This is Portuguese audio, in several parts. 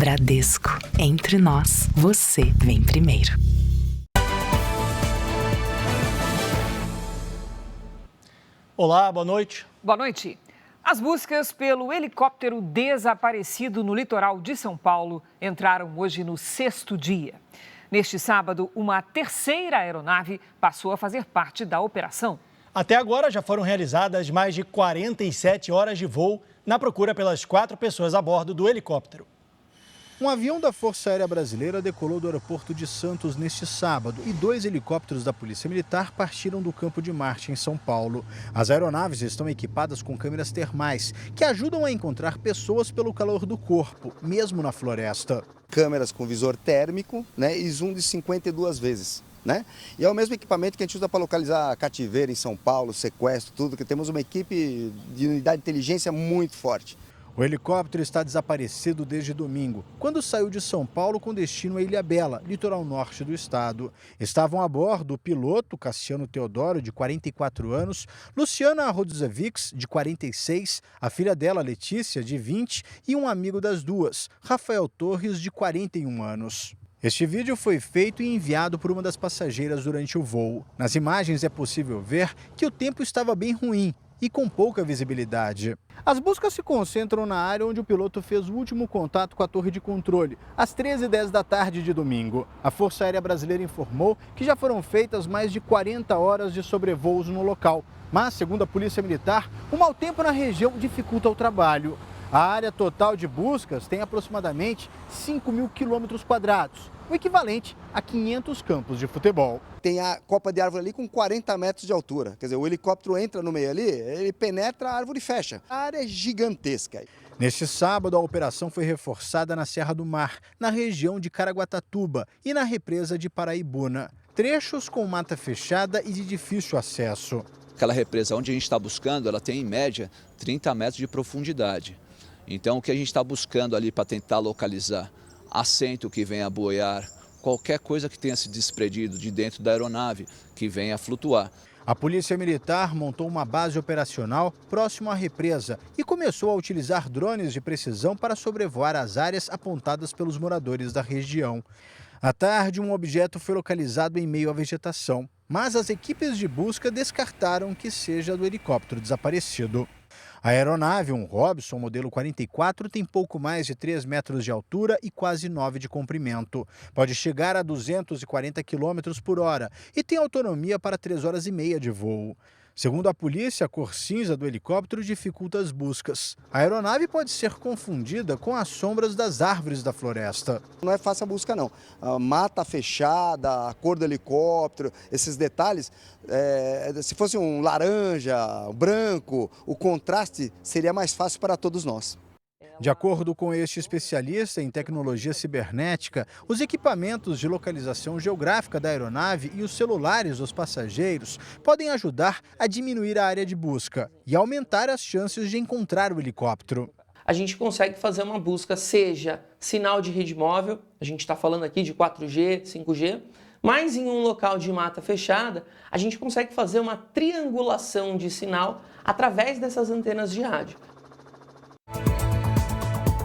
Bradesco. Entre nós, você vem primeiro. Olá, boa noite. Boa noite. As buscas pelo helicóptero desaparecido no litoral de São Paulo entraram hoje no 6º dia. Neste sábado, uma terceira aeronave passou a fazer parte da operação. Até agora já foram realizadas mais de 47 horas de voo na procura pelas 4 pessoas a bordo do helicóptero. Um avião da Força Aérea Brasileira decolou do aeroporto de Santos neste sábado e 2 helicópteros da Polícia Militar partiram do Campo de Marte, em São Paulo. As aeronaves estão equipadas com câmeras termais, que ajudam a encontrar pessoas pelo calor do corpo, mesmo na floresta. Câmeras com visor térmico, e zoom de 52 vezes. E é o mesmo equipamento que a gente usa para localizar cativeiro em São Paulo, sequestro, tudo, que temos uma equipe de unidade de inteligência muito forte. O helicóptero está desaparecido desde domingo, quando saiu de São Paulo com destino a Ilhabela, litoral norte do estado. Estavam a bordo o piloto Cassiano Teodoro, de 44 anos, Luciana Rodzevics, de 46, a filha dela, Letícia, de 20, e um amigo das duas, Rafael Torres, de 41 anos. Este vídeo foi feito e enviado por uma das passageiras durante o voo. Nas imagens é possível ver que o tempo estava bem ruim e com pouca visibilidade. As buscas se concentram na área onde o piloto fez o último contato com a torre de controle, às 13h10 da tarde de domingo. A Força Aérea Brasileira informou que já foram feitas mais de 40 horas de sobrevoos no local. Mas, segundo a Polícia Militar, o mau tempo na região dificulta o trabalho. A área total de buscas tem aproximadamente 5.000 quilômetros quadrados, o equivalente a 500 campos de futebol. Tem a copa de árvore ali com 40 metros de altura. Quer dizer, o helicóptero entra no meio ali, ele penetra a árvore e fecha. A área é gigantesca. Neste sábado, a operação foi reforçada na Serra do Mar, na região de Caraguatatuba e na represa de Paraibuna. Trechos com mata fechada e de difícil acesso. Aquela represa onde a gente está buscando, ela tem em média 30 metros de profundidade. Então, o que a gente está buscando ali para tentar localizar assento que venha a boiar, qualquer coisa que tenha se desprendido de dentro da aeronave que venha a flutuar. A Polícia Militar montou uma base operacional próximo à represa e começou a utilizar drones de precisão para sobrevoar as áreas apontadas pelos moradores da região. À tarde, um objeto foi localizado em meio à vegetação, mas as equipes de busca descartaram que seja do helicóptero desaparecido. A aeronave, um Robson modelo 44, tem pouco mais de 3 metros de altura e quase 9 de comprimento. Pode chegar a 240 km por hora e tem autonomia para 3 horas e meia de voo. Segundo a polícia, a cor cinza do helicóptero dificulta as buscas. A aeronave pode ser confundida com as sombras das árvores da floresta. Não é fácil a busca, não. A mata fechada, a cor do helicóptero, esses detalhes, se fosse um laranja, um branco, o contraste seria mais fácil para todos nós. De acordo com este especialista em tecnologia cibernética, os equipamentos de localização geográfica da aeronave e os celulares dos passageiros podem ajudar a diminuir a área de busca e aumentar as chances de encontrar o helicóptero. A gente consegue fazer uma busca, seja sinal de rede móvel, a gente está falando aqui de 4G, 5G, mas em um local de mata fechada, a gente consegue fazer uma triangulação de sinal através dessas antenas de rádio.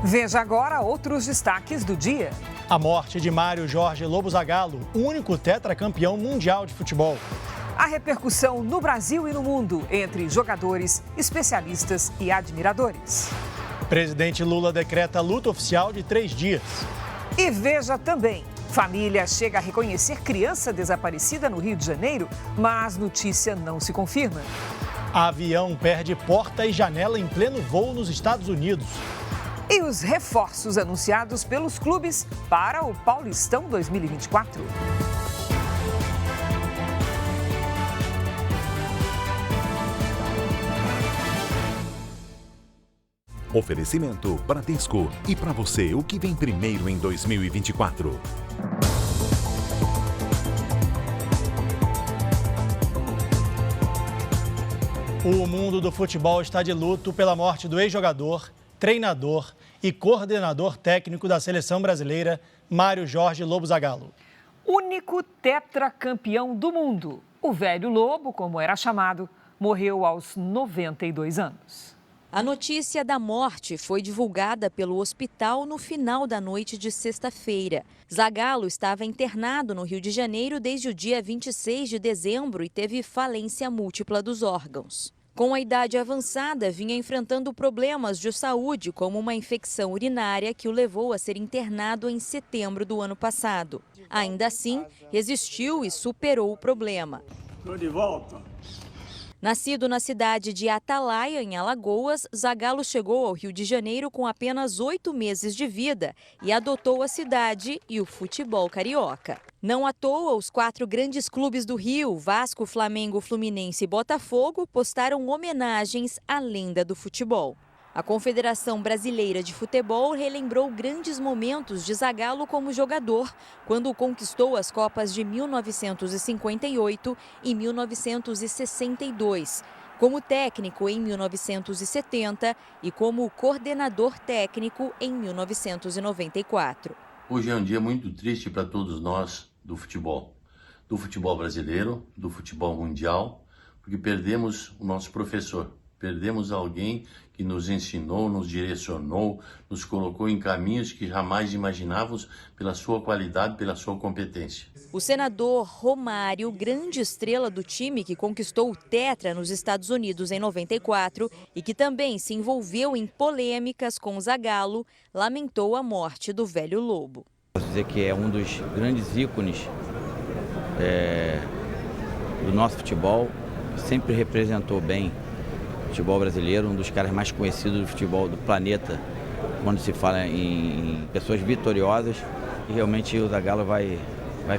Veja agora outros destaques do dia. A morte de Mário Jorge Lobo Zagallo, único tetracampeão mundial de futebol. A repercussão no Brasil e no mundo entre jogadores, especialistas e admiradores. Presidente Lula decreta luta oficial de 3 dias. E veja também, família chega a reconhecer criança desaparecida no Rio de Janeiro, mas notícia não se confirma. Avião perde porta e janela em pleno voo nos Estados Unidos. E os reforços anunciados pelos clubes para o Paulistão 2024. Oferecimento Bradesco. E para você, o que vem primeiro em 2024? O mundo do futebol está de luto pela morte do ex-jogador, treinador e coordenador técnico da seleção brasileira, Mário Jorge Lobo Zagallo. Único tetracampeão do mundo, o velho Lobo, como era chamado, morreu aos 92 anos. A notícia da morte foi divulgada pelo hospital no final da noite de sexta-feira. Zagallo estava internado no Rio de Janeiro desde o dia 26 de dezembro e teve falência múltipla dos órgãos. Com a idade avançada, vinha enfrentando problemas de saúde, como uma infecção urinária que o levou a ser internado em setembro do ano passado. Ainda assim, resistiu e superou o problema. Estou de volta. Nascido na cidade de Atalaia, em Alagoas, Zagallo chegou ao Rio de Janeiro com apenas 8 meses de vida e adotou a cidade e o futebol carioca. Não à toa, os 4 grandes clubes do Rio, Vasco, Flamengo, Fluminense e Botafogo, postaram homenagens à lenda do futebol. A Confederação Brasileira de Futebol relembrou grandes momentos de Zagallo como jogador, quando conquistou as Copas de 1958 e 1962, como técnico em 1970 e como coordenador técnico em 1994. Hoje é um dia muito triste para todos nós do futebol brasileiro, do futebol mundial, porque perdemos o nosso professor. Perdemos alguém que nos ensinou, nos direcionou, nos colocou em caminhos que jamais imaginávamos pela sua qualidade, pela sua competência. O senador Romário, grande estrela do time que conquistou o Tetra nos Estados Unidos em 94 e que também se envolveu em polêmicas com Zagallo, lamentou a morte do velho Lobo. Posso dizer que é um dos grandes ícones do nosso futebol, sempre representou bem futebol brasileiro, um dos caras mais conhecidos do futebol do planeta, quando se fala em pessoas vitoriosas, e realmente o Zagallo vai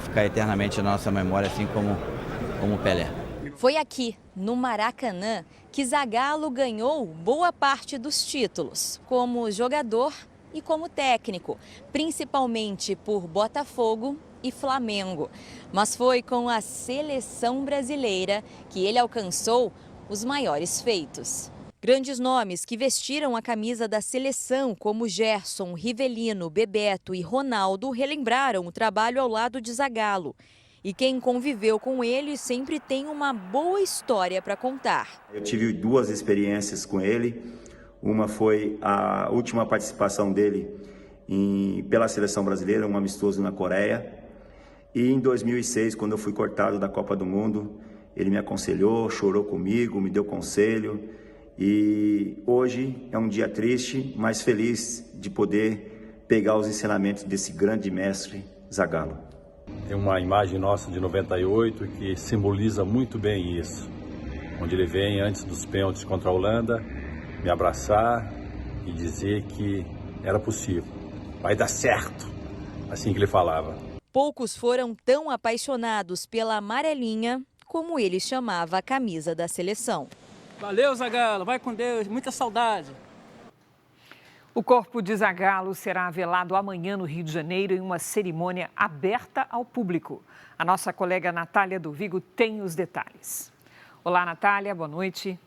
ficar eternamente na nossa memória, assim como o Pelé. Foi aqui, no Maracanã, que Zagallo ganhou boa parte dos títulos, como jogador e como técnico, principalmente por Botafogo e Flamengo. Mas foi com a seleção brasileira que ele alcançou os maiores feitos. Grandes nomes que vestiram a camisa da seleção, como Gerson, Rivelino, Bebeto e Ronaldo, relembraram o trabalho ao lado de Zagallo. E quem conviveu com ele sempre tem uma boa história para contar. Eu tive 2 experiências com ele. Uma foi a última participação dele pela seleção brasileira, um amistoso na Coreia. E em 2006, quando eu fui cortado da Copa do Mundo, ele me aconselhou, chorou comigo, me deu conselho. E hoje é um dia triste, mas feliz de poder pegar os ensinamentos desse grande mestre, Zagallo. Tem uma imagem nossa de 98 que simboliza muito bem isso. Onde ele vem antes dos pênaltis contra a Holanda, me abraçar e dizer que era possível. Vai dar certo, assim que ele falava. Poucos foram tão apaixonados pela amarelinha como ele chamava a camisa da seleção. Valeu, Zagallo, vai com Deus, muita saudade. O corpo de Zagallo será velado amanhã no Rio de Janeiro em uma cerimônia aberta ao público. A nossa colega Natália do Vigo tem os detalhes. Olá, Natália, boa noite.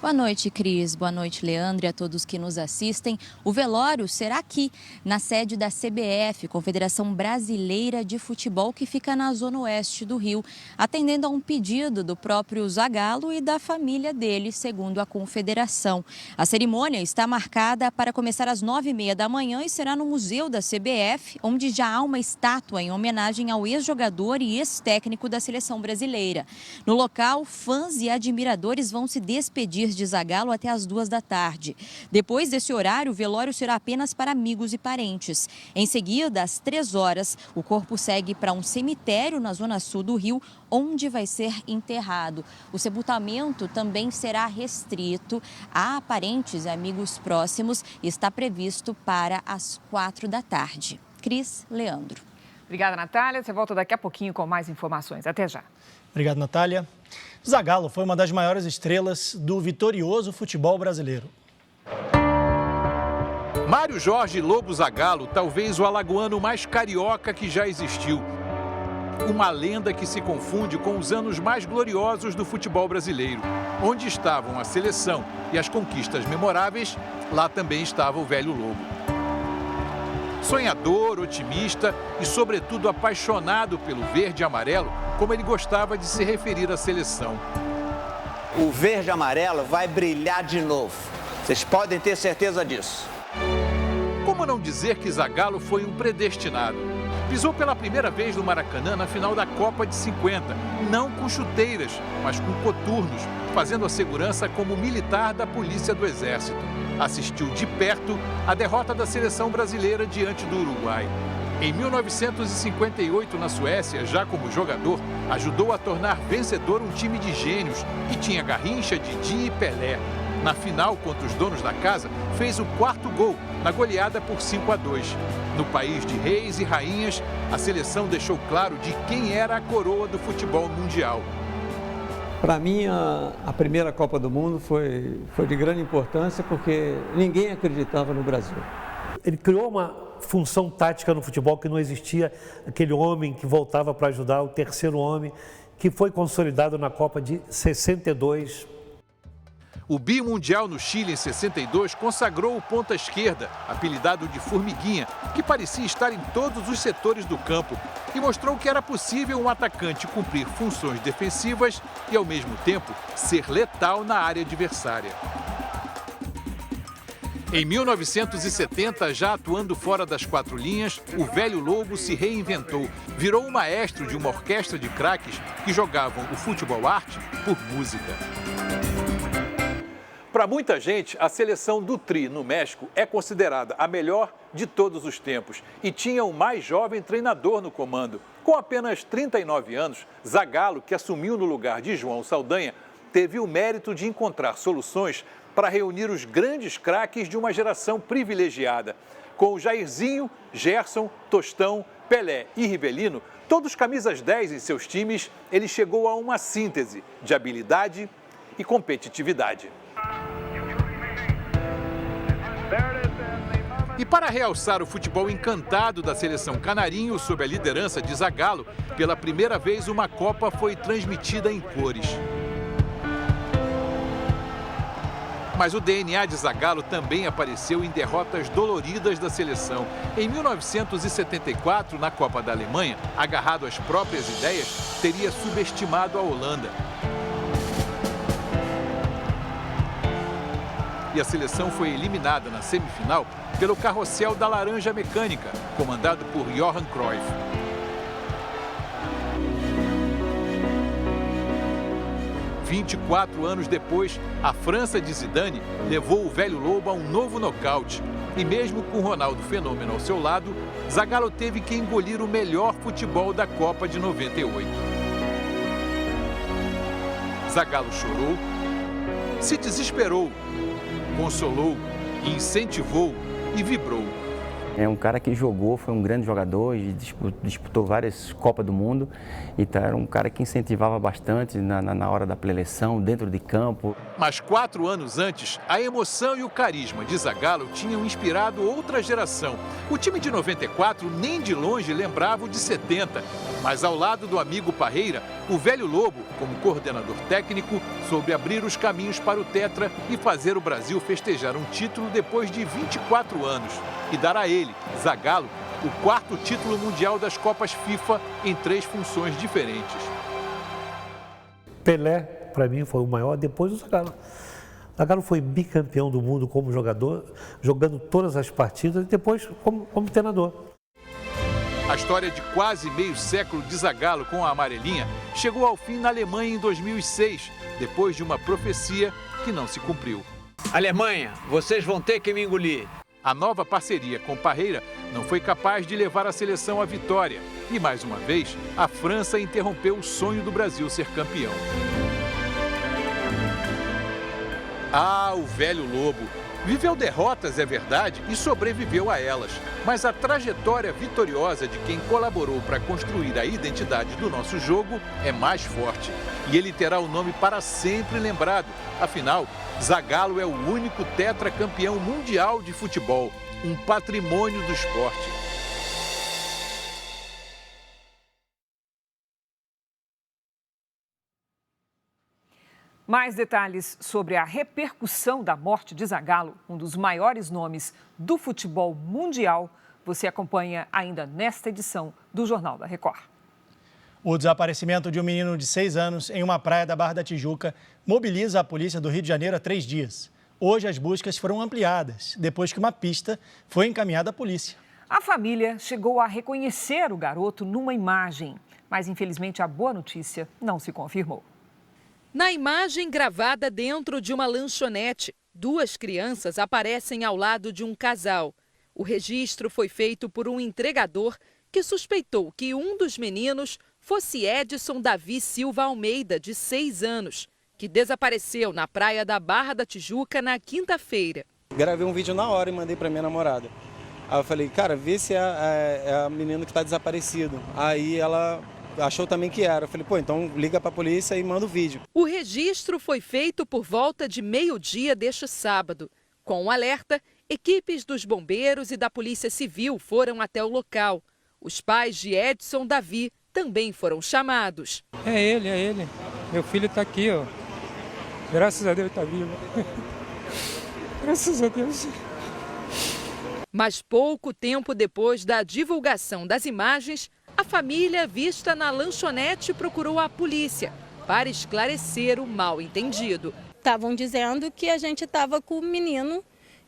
Boa noite, Cris. Boa noite, Leandro, e a todos que nos assistem. O velório será aqui, na sede da CBF, Confederação Brasileira de Futebol, que fica na zona oeste do Rio, atendendo a um pedido do próprio Zagallo e da família dele, segundo a Confederação. A cerimônia está marcada para começar às 9h30 da manhã e será no Museu da CBF, onde já há uma estátua em homenagem ao ex-jogador e ex-técnico da seleção brasileira. No local, fãs e admiradores vão se despedir de Zagallo até às 14h. Depois desse horário, o velório será apenas para amigos e parentes. Em seguida, às 15h, o corpo segue para um cemitério na zona sul do Rio, onde vai ser enterrado. O sepultamento também será restrito a parentes e amigos próximos e está previsto para as 16h. Cris, Leandro. Obrigada, Natália. Você volta daqui a pouquinho com mais informações. Até já. Obrigado, Natália. Zagallo foi uma das maiores estrelas do vitorioso futebol brasileiro. Mário Jorge Lobo Zagallo, talvez o alagoano mais carioca que já existiu. Uma lenda que se confunde com os anos mais gloriosos do futebol brasileiro. Onde estavam a seleção e as conquistas memoráveis, lá também estava o velho Lobo. Sonhador, otimista e, sobretudo, apaixonado pelo verde e amarelo, como ele gostava de se referir à seleção. o verde e amarelo vai brilhar de novo. Vocês podem ter certeza disso. Como não dizer que Zagallo foi um predestinado? Pisou pela primeira vez no Maracanã na final da Copa de 50, não com chuteiras, mas com coturnos, fazendo a segurança como militar da Polícia do Exército. Assistiu de perto a derrota da seleção brasileira diante do Uruguai. Em 1958, na Suécia, já como jogador, ajudou a tornar vencedor um time de gênios que tinha Garrincha, Didi e Pelé. Na final, contra os donos da casa, fez o 4º gol, na goleada por 5-2. No país de reis e rainhas, a seleção deixou claro de quem era a coroa do futebol mundial. Para mim, a primeira Copa do Mundo foi de grande importância porque ninguém acreditava no Brasil. Ele criou uma função tática no futebol que não existia, aquele homem que voltava para ajudar, o terceiro homem, que foi consolidado na Copa de 62. O bimundial no Chile em 62 consagrou o ponta esquerda, apelidado de Formiguinha, que parecia estar em todos os setores do campo e mostrou que era possível um atacante cumprir funções defensivas e, ao mesmo tempo, ser letal na área adversária. Em 1970, já atuando fora das 4 linhas, o velho Lobo se reinventou. Virou o maestro de uma orquestra de craques que jogavam o futebol arte por música. Para muita gente, a seleção do Tri, no México, é considerada a melhor de todos os tempos e tinha o mais jovem treinador no comando. Com apenas 39 anos, Zagallo, que assumiu no lugar de João Saldanha, teve o mérito de encontrar soluções para reunir os grandes craques de uma geração privilegiada. Com o Jairzinho, Gerson, Tostão, Pelé e Rivelino, todos camisas 10 em seus times, ele chegou a uma síntese de habilidade e competitividade. E para realçar o futebol encantado da seleção canarinho sob a liderança de Zagallo, pela primeira vez uma Copa foi transmitida em cores. Mas o DNA de Zagallo também apareceu em derrotas doloridas da seleção. Em 1974, na Copa da Alemanha, agarrado às próprias ideias, teria subestimado a Holanda. E a seleção foi eliminada na semifinal pelo carrossel da Laranja Mecânica, comandado por Johan Cruyff. – 24 anos depois, a França de Zidane levou o velho Lobo a um novo nocaute. E mesmo com Ronaldo Fenômeno ao seu lado, Zagallo teve que engolir o melhor futebol da Copa de 98. Zagallo chorou, se desesperou, consolou, incentivou e vibrou. É um cara que jogou, foi um grande jogador e disputou várias Copas do Mundo. Então era um cara que incentivava bastante na hora da preleção, dentro de campo. Mas 4 anos antes, a emoção e o carisma de Zagallo tinham inspirado outra geração. O time de 94 nem de longe lembrava o de 70. Mas ao lado do amigo Parreira, o velho Lobo, como coordenador técnico, soube abrir os caminhos para o Tetra e fazer o Brasil festejar um título depois de 24 anos. E dar a ele, Zagallo, o 4º título mundial das Copas FIFA em 3 funções diferentes. Pelé, para mim, foi o maior depois do Zagallo. Zagallo foi bicampeão do mundo como jogador, jogando todas as partidas e depois como treinador. A história de quase meio século de Zagallo com a amarelinha chegou ao fim na Alemanha em 2006, depois de uma profecia que não se cumpriu. Alemanha, vocês vão ter que me engolir. A nova parceria com Parreira não foi capaz de levar a seleção à vitória. E, mais uma vez, a França interrompeu o sonho do Brasil ser campeão. Ah, o velho Lobo. Viveu derrotas, é verdade, e sobreviveu a elas. Mas a trajetória vitoriosa de quem colaborou para construir a identidade do nosso jogo é mais forte. E ele terá o nome para sempre lembrado. Afinal, Zagallo é o único tetracampeão mundial de futebol, um patrimônio do esporte. Mais detalhes sobre a repercussão da morte de Zagallo, um dos maiores nomes do futebol mundial, você acompanha ainda nesta edição do Jornal da Record. O desaparecimento de um menino de 6 anos em uma praia da Barra da Tijuca mobiliza a polícia do Rio de Janeiro há 3 dias. Hoje as buscas foram ampliadas, depois que uma pista foi encaminhada à polícia. A família chegou a reconhecer o garoto numa imagem, mas infelizmente a boa notícia não se confirmou. Na imagem gravada dentro de uma lanchonete, 2 crianças aparecem ao lado de um casal. O registro foi feito por um entregador que suspeitou que um dos meninos fosse Edson Davi Silva Almeida, de 6 anos, que desapareceu na praia da Barra da Tijuca na quinta-feira. Gravei um vídeo na hora e mandei para minha namorada. Aí eu falei, cara, vê se é a menina que está desaparecido. Aí ela achou também que era. Eu falei, pô, então liga para a polícia e manda o vídeo. O registro foi feito por volta de meio-dia deste sábado. Com o alerta, equipes dos bombeiros e da Polícia Civil foram até o local. Os pais de Edson Davi também foram chamados. É ele. Meu filho está aqui, ó. Graças a Deus está vivo. Graças a Deus. Mas pouco tempo depois da divulgação das imagens, a família vista na lanchonete procurou a polícia para esclarecer o mal-entendido. Estavam dizendo que a gente estava com o menino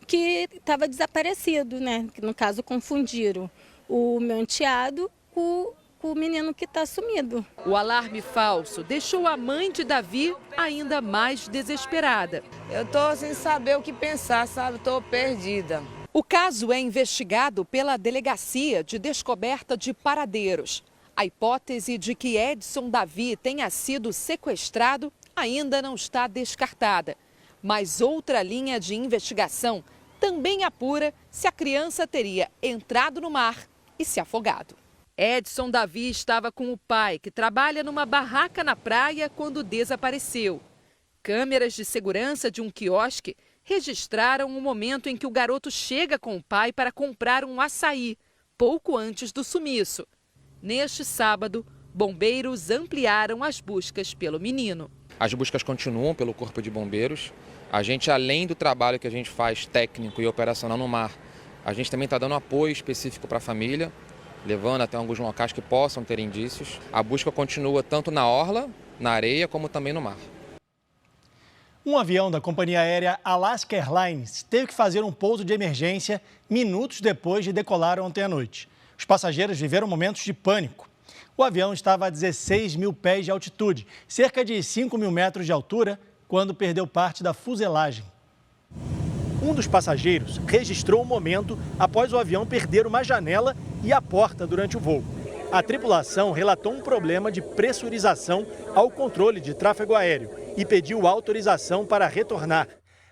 que estava desaparecido, né? Que no caso confundiram o meu enteado com o menino que está sumido. O alarme falso deixou a mãe de Davi ainda mais desesperada. Eu estou sem saber o que pensar, sabe? Estou perdida. O caso é investigado pela Delegacia de Descoberta de Paradeiros. A hipótese de que Edson Davi tenha sido sequestrado ainda não está descartada. Mas outra linha de investigação também apura se a criança teria entrado no mar e se afogado. Edson Davi estava com o pai, que trabalha numa barraca na praia, quando desapareceu. Câmeras de segurança de um quiosque registraram o momento em que o garoto chega com o pai para comprar um açaí, pouco antes do sumiço. Neste sábado, bombeiros ampliaram as buscas pelo menino. As buscas continuam pelo Corpo de Bombeiros. A gente, além do trabalho que a gente faz técnico e operacional no mar, a gente também está dando apoio específico para a família, levando até alguns locais que possam ter indícios. A busca continua tanto na orla, na areia, como também no mar. Um avião da companhia aérea Alaska Airlines teve que fazer um pouso de emergência minutos depois de decolar ontem à noite. Os passageiros viveram momentos de pânico. O avião estava a 16 mil pés de altitude, cerca de 5 mil metros de altura, quando perdeu parte da fuselagem. Um dos passageiros registrou o momento após o avião perder uma janela e a porta durante o voo. A tripulação relatou um problema de pressurização ao controle de tráfego aéreo e pediu autorização para retornar.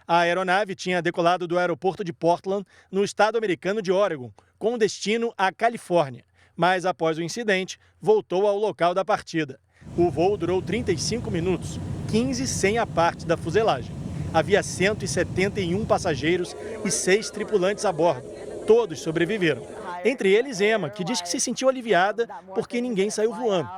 A aeronave tinha decolado do aeroporto de Portland, no estado americano de Oregon, com destino à Califórnia. Mas após o incidente, voltou ao local da partida. O voo durou 35 minutos, 15 sem a parte da fuselagem. Havia 171 passageiros e 6 tripulantes a bordo. Todos sobreviveram. Entre eles, Emma, que diz que se sentiu aliviada porque ninguém saiu voando.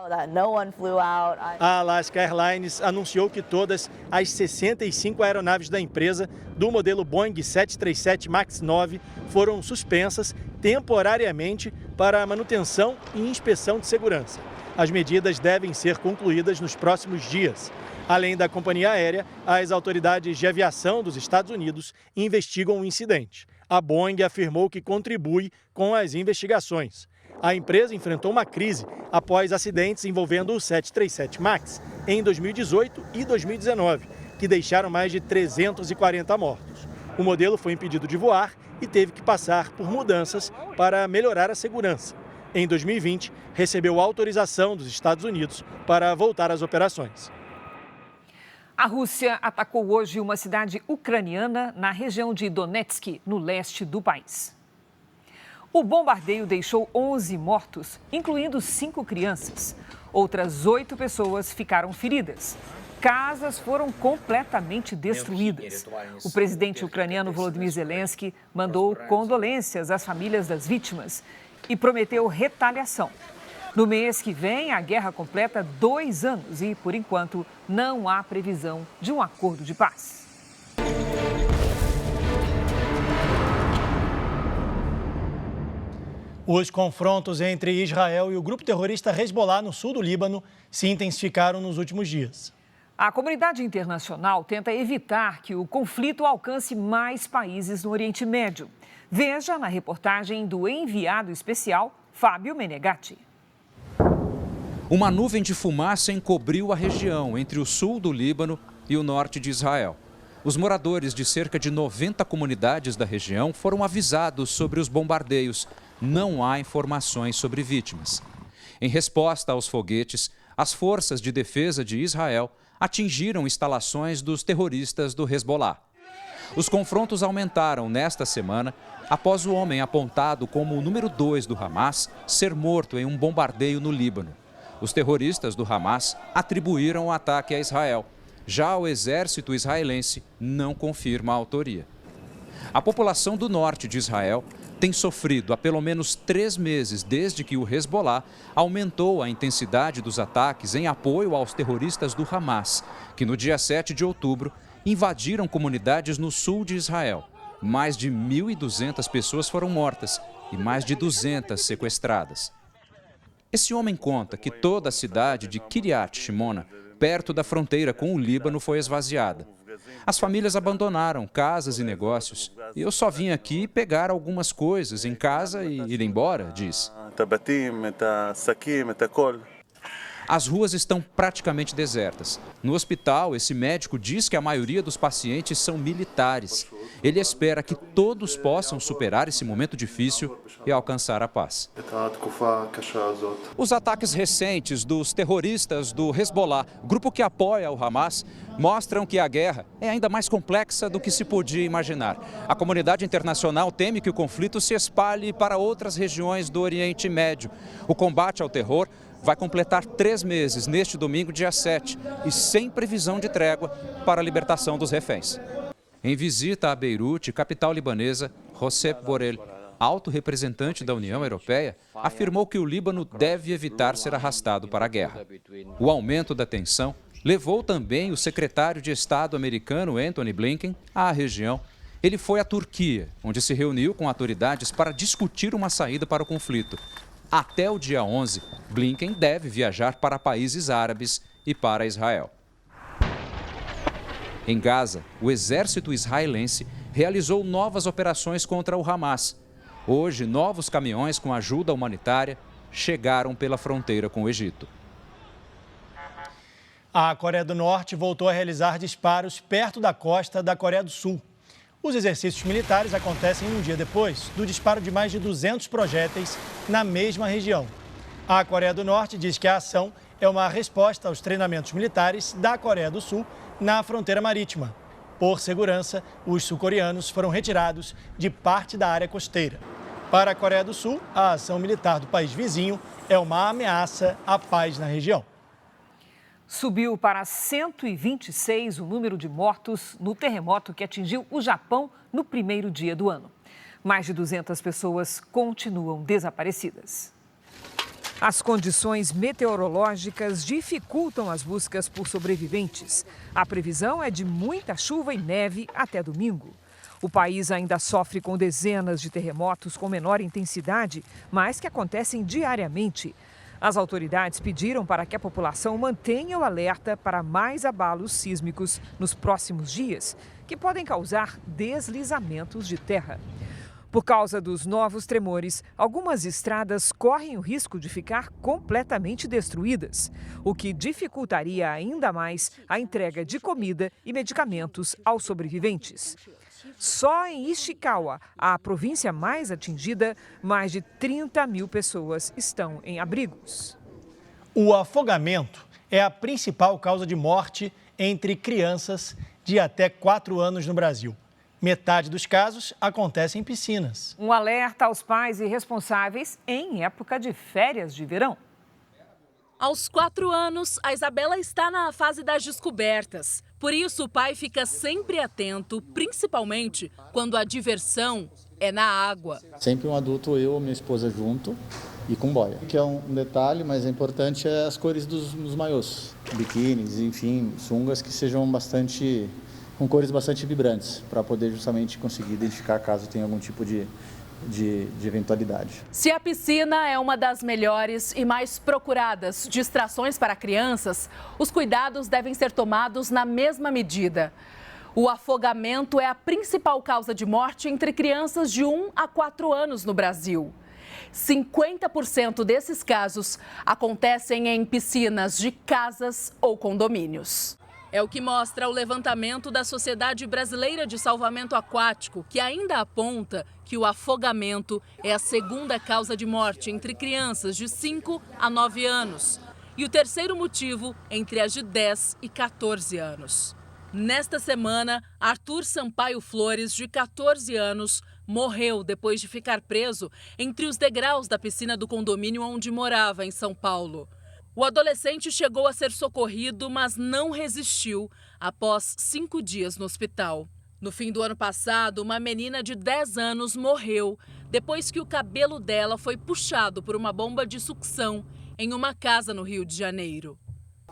A Alaska Airlines anunciou que todas as 65 aeronaves da empresa do modelo Boeing 737 MAX 9 foram suspensas temporariamente para manutenção e inspeção de segurança. As medidas devem ser concluídas nos próximos dias. Além da companhia aérea, as autoridades de aviação dos Estados Unidos investigam o incidente. A Boeing afirmou que contribui com as investigações. A empresa enfrentou uma crise após acidentes envolvendo o 737 MAX em 2018 e 2019, que deixaram mais de 340 mortos. O modelo foi impedido de voar e teve que passar por mudanças para melhorar a segurança. Em 2020, recebeu autorização dos Estados Unidos para voltar às operações. A Rússia atacou hoje uma cidade ucraniana na região de Donetsk, no leste do país. O bombardeio deixou 11 mortos, incluindo 5 crianças. Outras 8 pessoas ficaram feridas. Casas foram completamente destruídas. O presidente ucraniano Volodymyr Zelensky mandou condolências às famílias das vítimas e prometeu retaliação. No mês que vem, a guerra completa 2 anos e, por enquanto, não há previsão de um acordo de paz. Os confrontos entre Israel e o grupo terrorista Hezbollah no sul do Líbano se intensificaram nos últimos dias. A comunidade internacional tenta evitar que o conflito alcance mais países no Oriente Médio. Veja na reportagem do enviado especial Fábio Menegatti. Uma nuvem de fumaça encobriu a região entre o sul do Líbano e o norte de Israel. Os moradores de cerca de 90 comunidades da região foram avisados sobre os bombardeios. Não há informações sobre vítimas. Em resposta aos foguetes, as forças de defesa de Israel atingiram instalações dos terroristas do Hezbollah. Os confrontos aumentaram nesta semana após o homem apontado como o número 2 do Hamas ser morto em um bombardeio no Líbano. Os terroristas do Hamas atribuíram o ataque a Israel. Já o exército israelense não confirma a autoria. A população do norte de Israel tem sofrido há pelo menos 3 meses desde que o Hezbollah aumentou a intensidade dos ataques em apoio aos terroristas do Hamas, que no dia 7 de outubro invadiram comunidades no sul de Israel. Mais de 1.200 pessoas foram mortas e mais de 200 sequestradas. Esse homem conta que toda a cidade de Kiryat Shimona, perto da fronteira com o Líbano, foi esvaziada. As famílias abandonaram casas e negócios. E eu só vim aqui pegar algumas coisas em casa e ir embora, diz. As ruas estão praticamente desertas. No hospital, esse médico diz que a maioria dos pacientes são militares. Ele espera que todos possam superar esse momento difícil e alcançar a paz. Os ataques recentes dos terroristas do Hezbollah, grupo que apoia o Hamas, mostram que a guerra é ainda mais complexa do que se podia imaginar. A comunidade internacional teme que o conflito se espalhe para outras regiões do Oriente Médio. O combate ao terror vai completar 3 meses neste domingo, dia 7, e sem previsão de trégua para a libertação dos reféns. Em visita a Beirute, capital libanesa, Josep Borrell, alto representante da União Europeia, afirmou que o Líbano deve evitar ser arrastado para a guerra. O aumento da tensão levou também o secretário de Estado americano, Antony Blinken, à região. Ele foi à Turquia, onde se reuniu com autoridades para discutir uma saída para o conflito. Até o dia 11, Blinken deve viajar para países árabes e para Israel. Em Gaza, o exército israelense realizou novas operações contra o Hamas. Hoje, novos caminhões com ajuda humanitária chegaram pela fronteira com o Egito. A Coreia do Norte voltou a realizar disparos perto da costa da Coreia do Sul. Os exercícios militares acontecem um dia depois do disparo de mais de 200 projéteis na mesma região. A Coreia do Norte diz que a ação é uma resposta aos treinamentos militares da Coreia do Sul na fronteira marítima. Por segurança, os sul-coreanos foram retirados de parte da área costeira. Para a Coreia do Sul, a ação militar do país vizinho é uma ameaça à paz na região. Subiu para 126 o número de mortos no terremoto que atingiu o Japão no primeiro dia do ano. Mais de 200 pessoas continuam desaparecidas. As condições meteorológicas dificultam as buscas por sobreviventes. A previsão é de muita chuva e neve até domingo. O país ainda sofre com dezenas de terremotos com menor intensidade, mas que acontecem diariamente. As autoridades pediram para que a população mantenha o alerta para mais abalos sísmicos nos próximos dias, que podem causar deslizamentos de terra. Por causa dos novos tremores, algumas estradas correm o risco de ficar completamente destruídas, o que dificultaria ainda mais a entrega de comida e medicamentos aos sobreviventes. Só em Ishikawa, a província mais atingida, mais de 30 mil pessoas estão em abrigos. O afogamento é a principal causa de morte entre crianças de até 4 anos no Brasil. Metade dos casos acontece em piscinas. Um alerta aos pais e responsáveis em época de férias de verão. Aos 4 anos, a Isabela está na fase das descobertas. Por isso, o pai fica sempre atento, principalmente quando a diversão é na água. Sempre um adulto, eu ou minha esposa junto e com boia. O que é um detalhe, mas é importante, é as cores dos maiôs. Biquínis, enfim, sungas que sejam com cores bastante vibrantes, para poder justamente conseguir identificar caso tenha algum tipo de de eventualidade. Se a piscina é uma das melhores e mais procuradas distrações para crianças, os cuidados devem ser tomados na mesma medida. O afogamento é a principal causa de morte entre crianças de 1 a 4 anos no Brasil. 50% desses casos acontecem em piscinas de casas ou condomínios. É o que mostra o levantamento da Sociedade Brasileira de Salvamento Aquático, que ainda aponta que o afogamento é a segunda causa de morte entre crianças de 5 a 9 anos e o terceiro motivo entre as de 10 e 14 anos. Nesta semana, Arthur Sampaio Flores, de 14 anos, morreu depois de ficar preso entre os degraus da piscina do condomínio onde morava, em São Paulo. O adolescente chegou a ser socorrido, mas não resistiu após 5 dias no hospital. No fim do ano passado, uma menina de 10 anos morreu depois que o cabelo dela foi puxado por uma bomba de sucção em uma casa no Rio de Janeiro.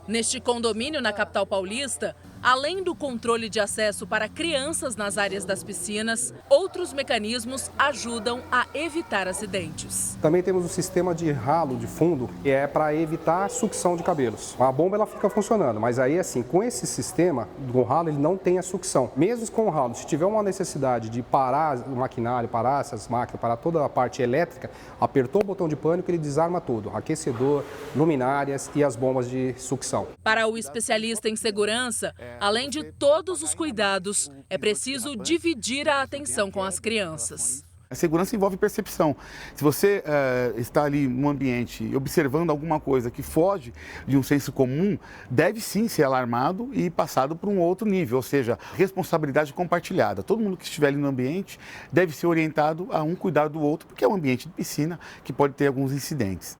Neste condomínio, na capital paulista, além do controle de acesso para crianças nas áreas das piscinas, outros mecanismos ajudam a evitar acidentes. Também temos o sistema de ralo de fundo, que é para evitar sucção de cabelos. A bomba ela fica funcionando, mas aí assim, com esse sistema do ralo, ele não tem a sucção. Mesmo com o ralo, se tiver uma necessidade de parar o maquinário, parar essas máquinas, parar toda a parte elétrica, apertou o botão de pânico, ele desarma tudo. Aquecedor, luminárias e as bombas de sucção. Para o especialista em segurança, além de todos os cuidados, é preciso dividir a atenção com as crianças. A segurança envolve percepção. Se você está ali num ambiente observando alguma coisa que foge de um senso comum, deve sim ser alarmado e passado para um outro nível, ou seja, responsabilidade compartilhada. Todo mundo que estiver ali no ambiente deve ser orientado a um cuidar do outro, porque é um ambiente de piscina que pode ter alguns incidentes.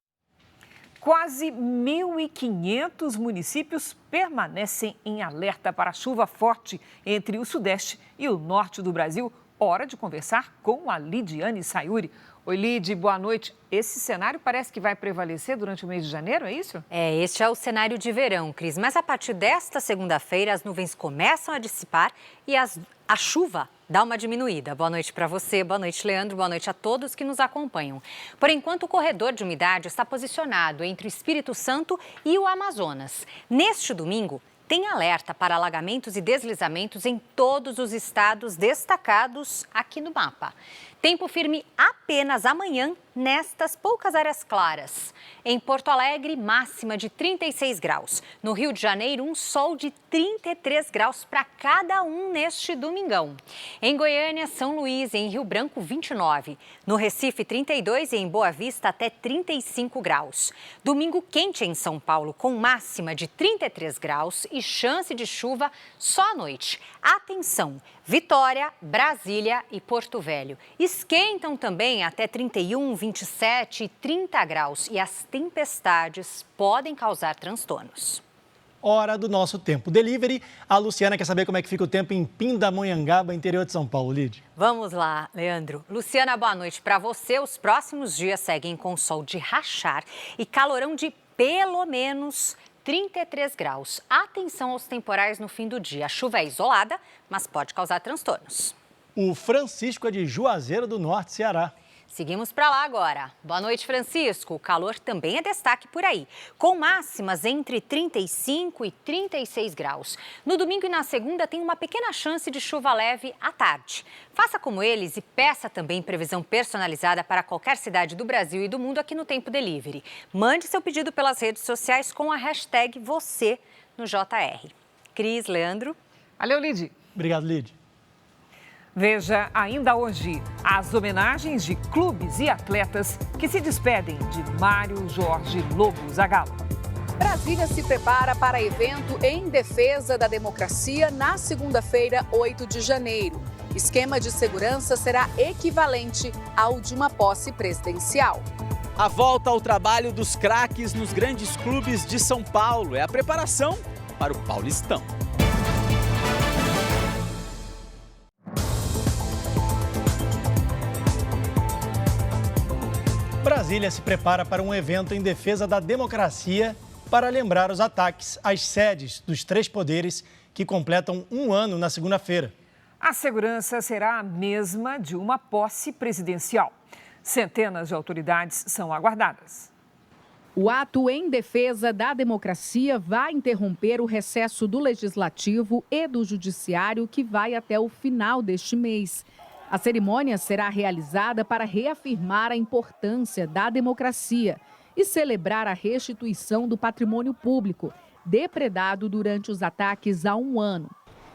Quase 1.500 municípios permanecem em alerta para chuva forte entre o sudeste e o norte do Brasil. Hora de conversar com a Lidiane Sayuri. Oi, Lid, boa noite. Esse cenário parece que vai prevalecer durante o mês de janeiro, é isso? Este é o cenário de verão, Cris. Mas a partir desta segunda-feira, as nuvens começam a dissipar e a chuva dá uma diminuída. Boa noite para você, boa noite, Leandro, boa noite a todos que nos acompanham. Por enquanto, o corredor de umidade está posicionado entre o Espírito Santo e o Amazonas. Neste domingo, tem alerta para alagamentos e deslizamentos em todos os estados destacados aqui no mapa. Tempo firme apenas amanhã nestas poucas áreas claras. Em Porto Alegre, máxima de 36 graus. No Rio de Janeiro, um sol de 33 graus para cada um neste domingão. Em Goiânia, São Luís e em Rio Branco, 29. No Recife, 32 e em Boa Vista, até 35 graus. Domingo quente em São Paulo, com máxima de 33 graus e chance de chuva só à noite. Atenção! Vitória, Brasília e Porto Velho. Esquentam também até 31, 27 e 30 graus e as tempestades podem causar transtornos. Hora do nosso Tempo Delivery. A Luciana quer saber como é que fica o tempo em Pindamonhangaba, interior de São Paulo, Lid. Vamos lá, Leandro. Luciana, boa noite para você. Os próximos dias seguem com sol de rachar e calorão de pelo menos 33 graus. Atenção aos temporais no fim do dia. A chuva é isolada, mas pode causar transtornos. O Francisco é de Juazeiro do Norte, Ceará. Seguimos para lá agora. Boa noite, Francisco. O calor também é destaque por aí, com máximas entre 35 e 36 graus. No domingo e na segunda tem uma pequena chance de chuva leve à tarde. Faça como eles e peça também previsão personalizada para qualquer cidade do Brasil e do mundo aqui no Tempo Delivery. Mande seu pedido pelas redes sociais com a hashtag você no JR. Cris, Leandro. Valeu, Lid. Obrigado, Lid. Veja ainda hoje as homenagens de clubes e atletas que se despedem de Mário Jorge Lobo Zagallo. Brasília se prepara para evento em defesa da democracia na segunda-feira, 8 de janeiro. Esquema de segurança será equivalente ao de uma posse presidencial. A volta ao trabalho dos craques nos grandes clubes de São Paulo é a preparação para o Paulistão. Brasília se prepara para um evento em defesa da democracia para lembrar os ataques às sedes dos três poderes que completam um ano na segunda-feira. A segurança será a mesma de uma posse presidencial. Centenas de autoridades são aguardadas. O ato em defesa da democracia vai interromper o recesso do Legislativo e do Judiciário, que vai até o final deste mês. A cerimônia será realizada para reafirmar a importância da democracia e celebrar a restituição do patrimônio público, depredado durante os ataques há um ano.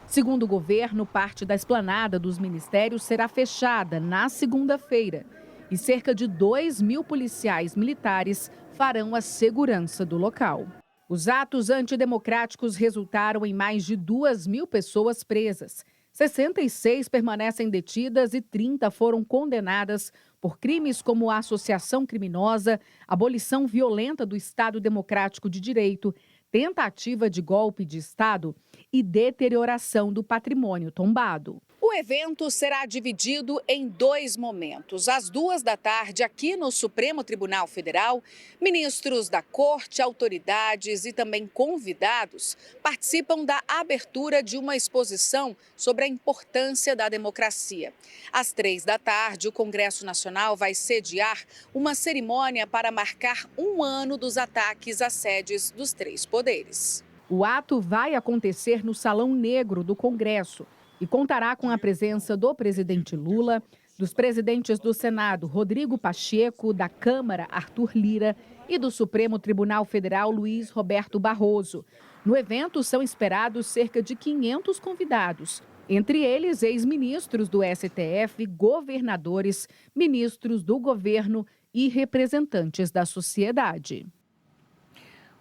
Segundo o governo, parte da esplanada dos ministérios será fechada na segunda-feira e cerca de 2.000 policiais militares farão a segurança do local. Os atos antidemocráticos resultaram em mais de 2.000 pessoas presas. 66 permanecem detidas e 30 foram condenadas por crimes como associação criminosa, abolição violenta do Estado Democrático de Direito, tentativa de golpe de Estado e deterioração do patrimônio tombado. O evento será dividido em 2 momentos. Às 14h, aqui no Supremo Tribunal Federal, ministros da Corte, autoridades e também convidados participam da abertura de uma exposição sobre a importância da democracia. Às 15h, o Congresso Nacional vai sediar uma cerimônia para marcar um ano dos ataques às sedes dos 3 poderes. O ato vai acontecer no Salão Negro do Congresso e contará com a presença do presidente Lula, dos presidentes do Senado, Rodrigo Pacheco, da Câmara, Arthur Lira, e do Supremo Tribunal Federal, Luiz Roberto Barroso. No evento, são esperados cerca de 500 convidados, entre eles ex-ministros do STF, governadores, ministros do governo e representantes da sociedade.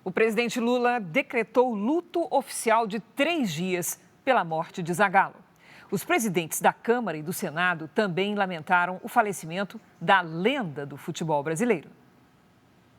O presidente Lula decretou luto oficial de 3 dias pela morte de Zagallo. Os presidentes da Câmara e do Senado também lamentaram o falecimento da lenda do futebol brasileiro.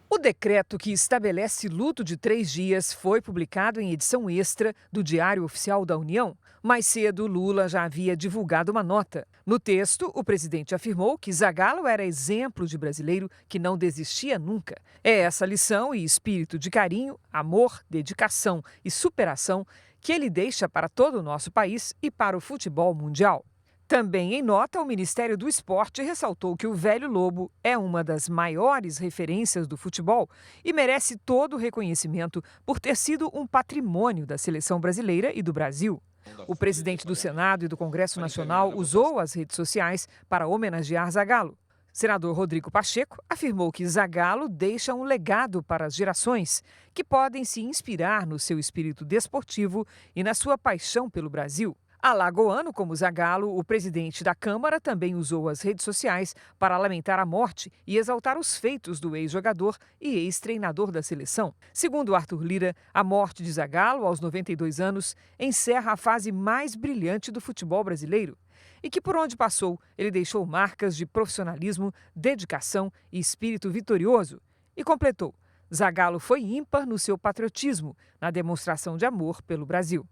O decreto que estabelece luto de 3 dias foi publicado em edição extra do Diário Oficial da União. Mais cedo, Lula já havia divulgado uma nota. No texto, o presidente afirmou que Zagallo era exemplo de brasileiro que não desistia nunca. É essa lição e espírito de carinho, amor, dedicação e superação que ele deixa para todo o nosso país e para o futebol mundial. Também em nota, o Ministério do Esporte ressaltou que o Velho Lobo é uma das maiores referências do futebol e merece todo o reconhecimento por ter sido um patrimônio da seleção brasileira e do Brasil. O presidente do Senado e do Congresso Nacional usou as redes sociais para homenagear Zagallo. Senador Rodrigo Pacheco afirmou que Zagallo deixa um legado para as gerações que podem se inspirar no seu espírito desportivo e na sua paixão pelo Brasil. Alagoano como Zagallo, o presidente da Câmara também usou as redes sociais para lamentar a morte e exaltar os feitos do ex-jogador e ex-treinador da seleção. Segundo Arthur Lira, a morte de Zagallo, aos 92 anos, encerra a fase mais brilhante do futebol brasileiro e que, por onde passou, ele deixou marcas de profissionalismo, dedicação e espírito vitorioso. E completou: Zagallo foi ímpar no seu patriotismo, na demonstração de amor pelo Brasil.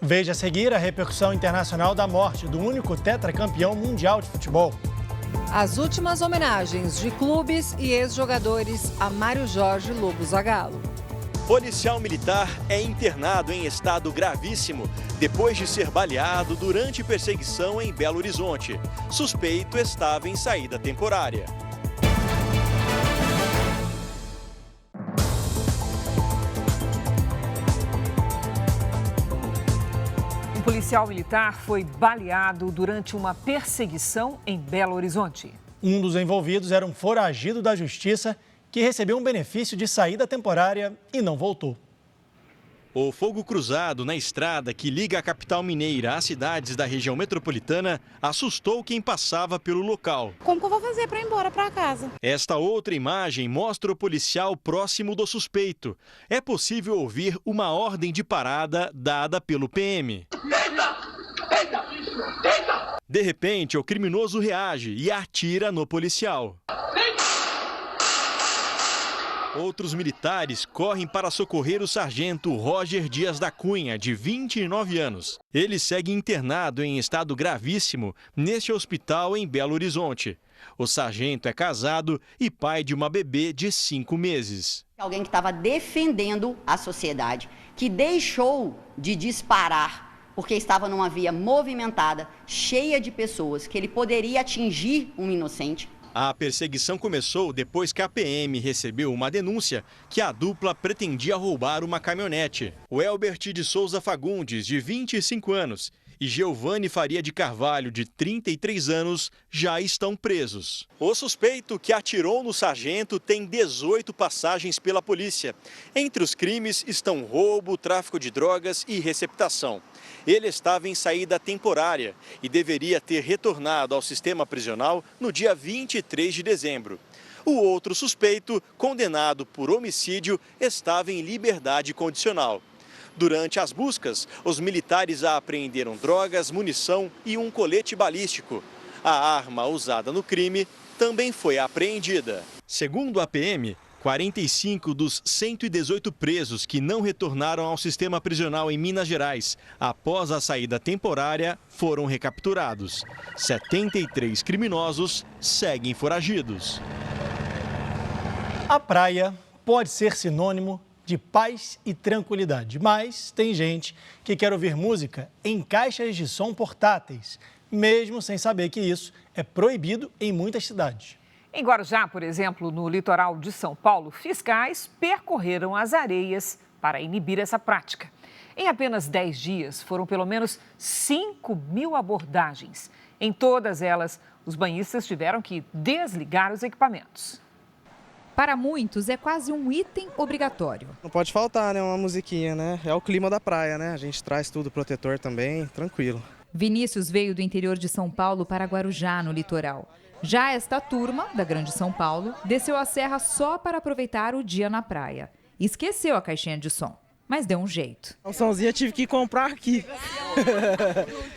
Veja a seguir a repercussão internacional da morte do único tetracampeão mundial de futebol. As últimas homenagens de clubes e ex-jogadores a Mário Jorge Lobo Zagallo. Policial militar é internado em estado gravíssimo depois de ser baleado durante perseguição em Belo Horizonte. Suspeito estava em saída temporária. Um policial militar foi baleado durante uma perseguição em Belo Horizonte. Um dos envolvidos era um foragido da justiça que recebeu um benefício de saída temporária e não voltou. O fogo cruzado na estrada que liga a capital mineira às cidades da região metropolitana assustou quem passava pelo local. Como que eu vou fazer para ir embora para casa? Esta outra imagem mostra o policial próximo do suspeito. É possível ouvir uma ordem de parada dada pelo PM. De repente, o criminoso reage e atira no policial. Outros militares correm para socorrer o sargento Roger Dias da Cunha, de 29 anos. Ele segue internado em estado gravíssimo neste hospital em Belo Horizonte. O sargento é casado e pai de uma bebê de 5 meses. Alguém que estava defendendo a sociedade, que deixou de disparar porque estava numa via movimentada, cheia de pessoas, que ele poderia atingir um inocente. A perseguição começou depois que a PM recebeu uma denúncia que a dupla pretendia roubar uma caminhonete. O Elbert de Souza Fagundes, de 25 anos, e Giovanni Faria de Carvalho, de 33 anos, já estão presos. O suspeito que atirou no sargento tem 18 passagens pela polícia. Entre os crimes estão roubo, tráfico de drogas e receptação. Ele estava em saída temporária e deveria ter retornado ao sistema prisional no dia 23 de dezembro. O outro suspeito, condenado por homicídio, estava em liberdade condicional. Durante as buscas, os militares apreenderam drogas, munição e um colete balístico. A arma usada no crime também foi apreendida. Segundo a PM, 45 dos 118 presos que não retornaram ao sistema prisional em Minas Gerais após a saída temporária foram recapturados. 73 criminosos seguem foragidos. A praia pode ser sinônimo de paz e tranquilidade, mas tem gente que quer ouvir música em caixas de som portáteis, mesmo sem saber que isso é proibido em muitas cidades. Em Guarujá, por exemplo, no litoral de São Paulo, fiscais percorreram as areias para inibir essa prática. Em apenas 10 dias, foram pelo menos 5.000 abordagens. Em todas elas, os banhistas tiveram que desligar os equipamentos. Para muitos, é quase um item obrigatório. Não pode faltar, né? Uma musiquinha, né? É o clima da praia, né? A gente traz tudo, protetor também, tranquilo. Vinícius veio do interior de São Paulo para Guarujá, no litoral. Já esta turma, da Grande São Paulo, desceu a serra só para aproveitar o dia na praia. Esqueceu a caixinha de som, mas deu um jeito. O somzinho eu tive que comprar aqui.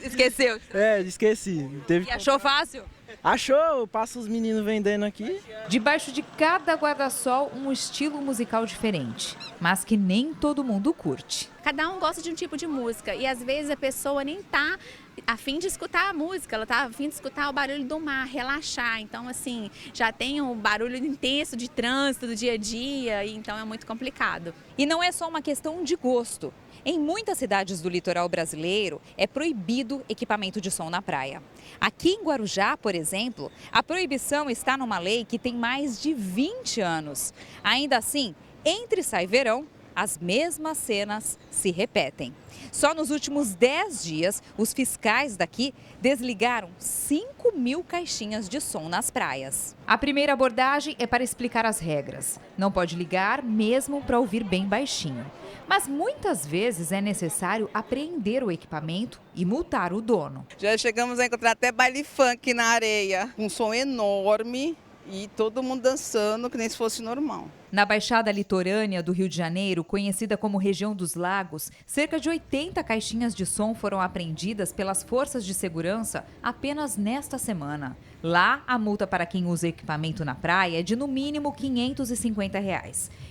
Esqueceu? Esqueci. E achou fácil? Achou, passa os meninos vendendo aqui. Debaixo de cada guarda-sol, um estilo musical diferente, mas que nem todo mundo curte. Cada um gosta de um tipo de música e às vezes a pessoa nem tá a fim de escutar a música, ela tá a fim de escutar o barulho do mar, relaxar. Então, assim, já tem um barulho intenso de trânsito do dia a dia, e então é muito complicado. E não é só uma questão de gosto. Em muitas cidades do litoral brasileiro, é proibido equipamento de som na praia. Aqui em Guarujá, por exemplo, a proibição está numa lei que tem mais de 20 anos. Ainda assim, entre sai e verão, as mesmas cenas se repetem. Só nos últimos 10 dias, os fiscais daqui desligaram 5.000 caixinhas de som nas praias. A primeira abordagem é para explicar as regras. Não pode ligar mesmo para ouvir bem baixinho. Mas muitas vezes é necessário apreender o equipamento e multar o dono. Já chegamos a encontrar até baile funk na areia, um som enorme e todo mundo dançando que nem se fosse normal. Na Baixada Litorânea do Rio de Janeiro, conhecida como região dos Lagos, cerca de 80 caixinhas de som foram apreendidas pelas forças de segurança apenas nesta semana. Lá, a multa para quem usa equipamento na praia é de no mínimo R$ 550.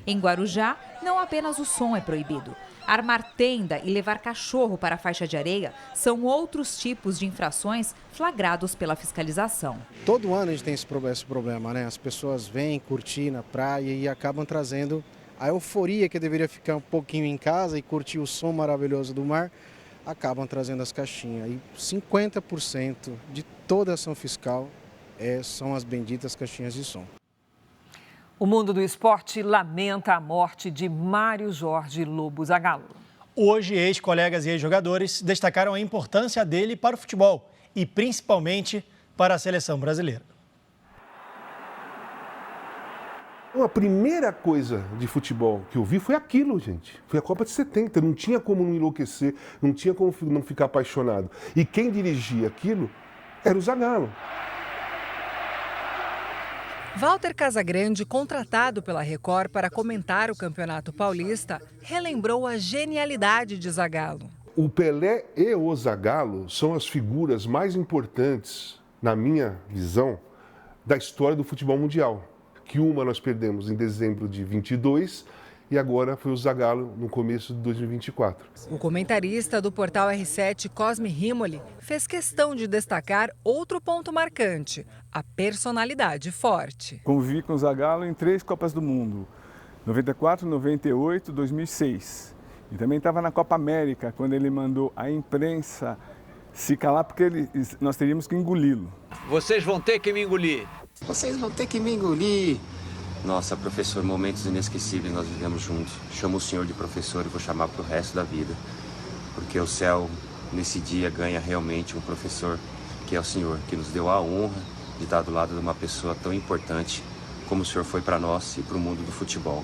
Em Guarujá, não apenas o som é proibido. Armar tenda e levar cachorro para a faixa de areia são outros tipos de infrações flagrados pela fiscalização. Todo ano a gente tem esse problema, né? As pessoas vêm curtir na praia e acabam trazendo a euforia que deveria ficar um pouquinho em casa e curtir o som maravilhoso do mar, acabam trazendo as caixinhas. E 50% de toda ação fiscal são as benditas caixinhas de som. O mundo do esporte lamenta a morte de Mário Jorge Lobo Zagallo. Hoje, ex-colegas e ex-jogadores destacaram a importância dele para o futebol e principalmente para a seleção brasileira. A primeira coisa de futebol que eu vi foi aquilo, gente. Foi a Copa de 70. Não tinha como não enlouquecer, não tinha como não ficar apaixonado. E quem dirigia aquilo era o Zagallo. Walter Casagrande, contratado pela Record para comentar o Campeonato Paulista, relembrou a genialidade de Zagallo. O Pelé e o Zagallo são as figuras mais importantes, na minha visão, da história do futebol mundial. Que uma nós perdemos em dezembro de 22 e agora foi o Zagallo no começo de 2024. O comentarista do portal R7, Cosme Rimoli, fez questão de destacar outro ponto marcante, a personalidade forte. Convivi com o Zagallo em 3 Copas do Mundo, 94, 98, 2006. E também estava na Copa América, quando ele mandou a imprensa se calar, porque nós teríamos que engoli-lo. Vocês vão ter que me engolir. Vocês vão ter que me engolir. Nossa, professor, momentos inesquecíveis nós vivemos juntos. Chamo o senhor de professor e vou chamar pro resto da vida. Porque o céu, nesse dia, ganha realmente um professor, que é o senhor, que nos deu a honra de estar do lado de uma pessoa tão importante como o senhor foi para nós e para o mundo do futebol.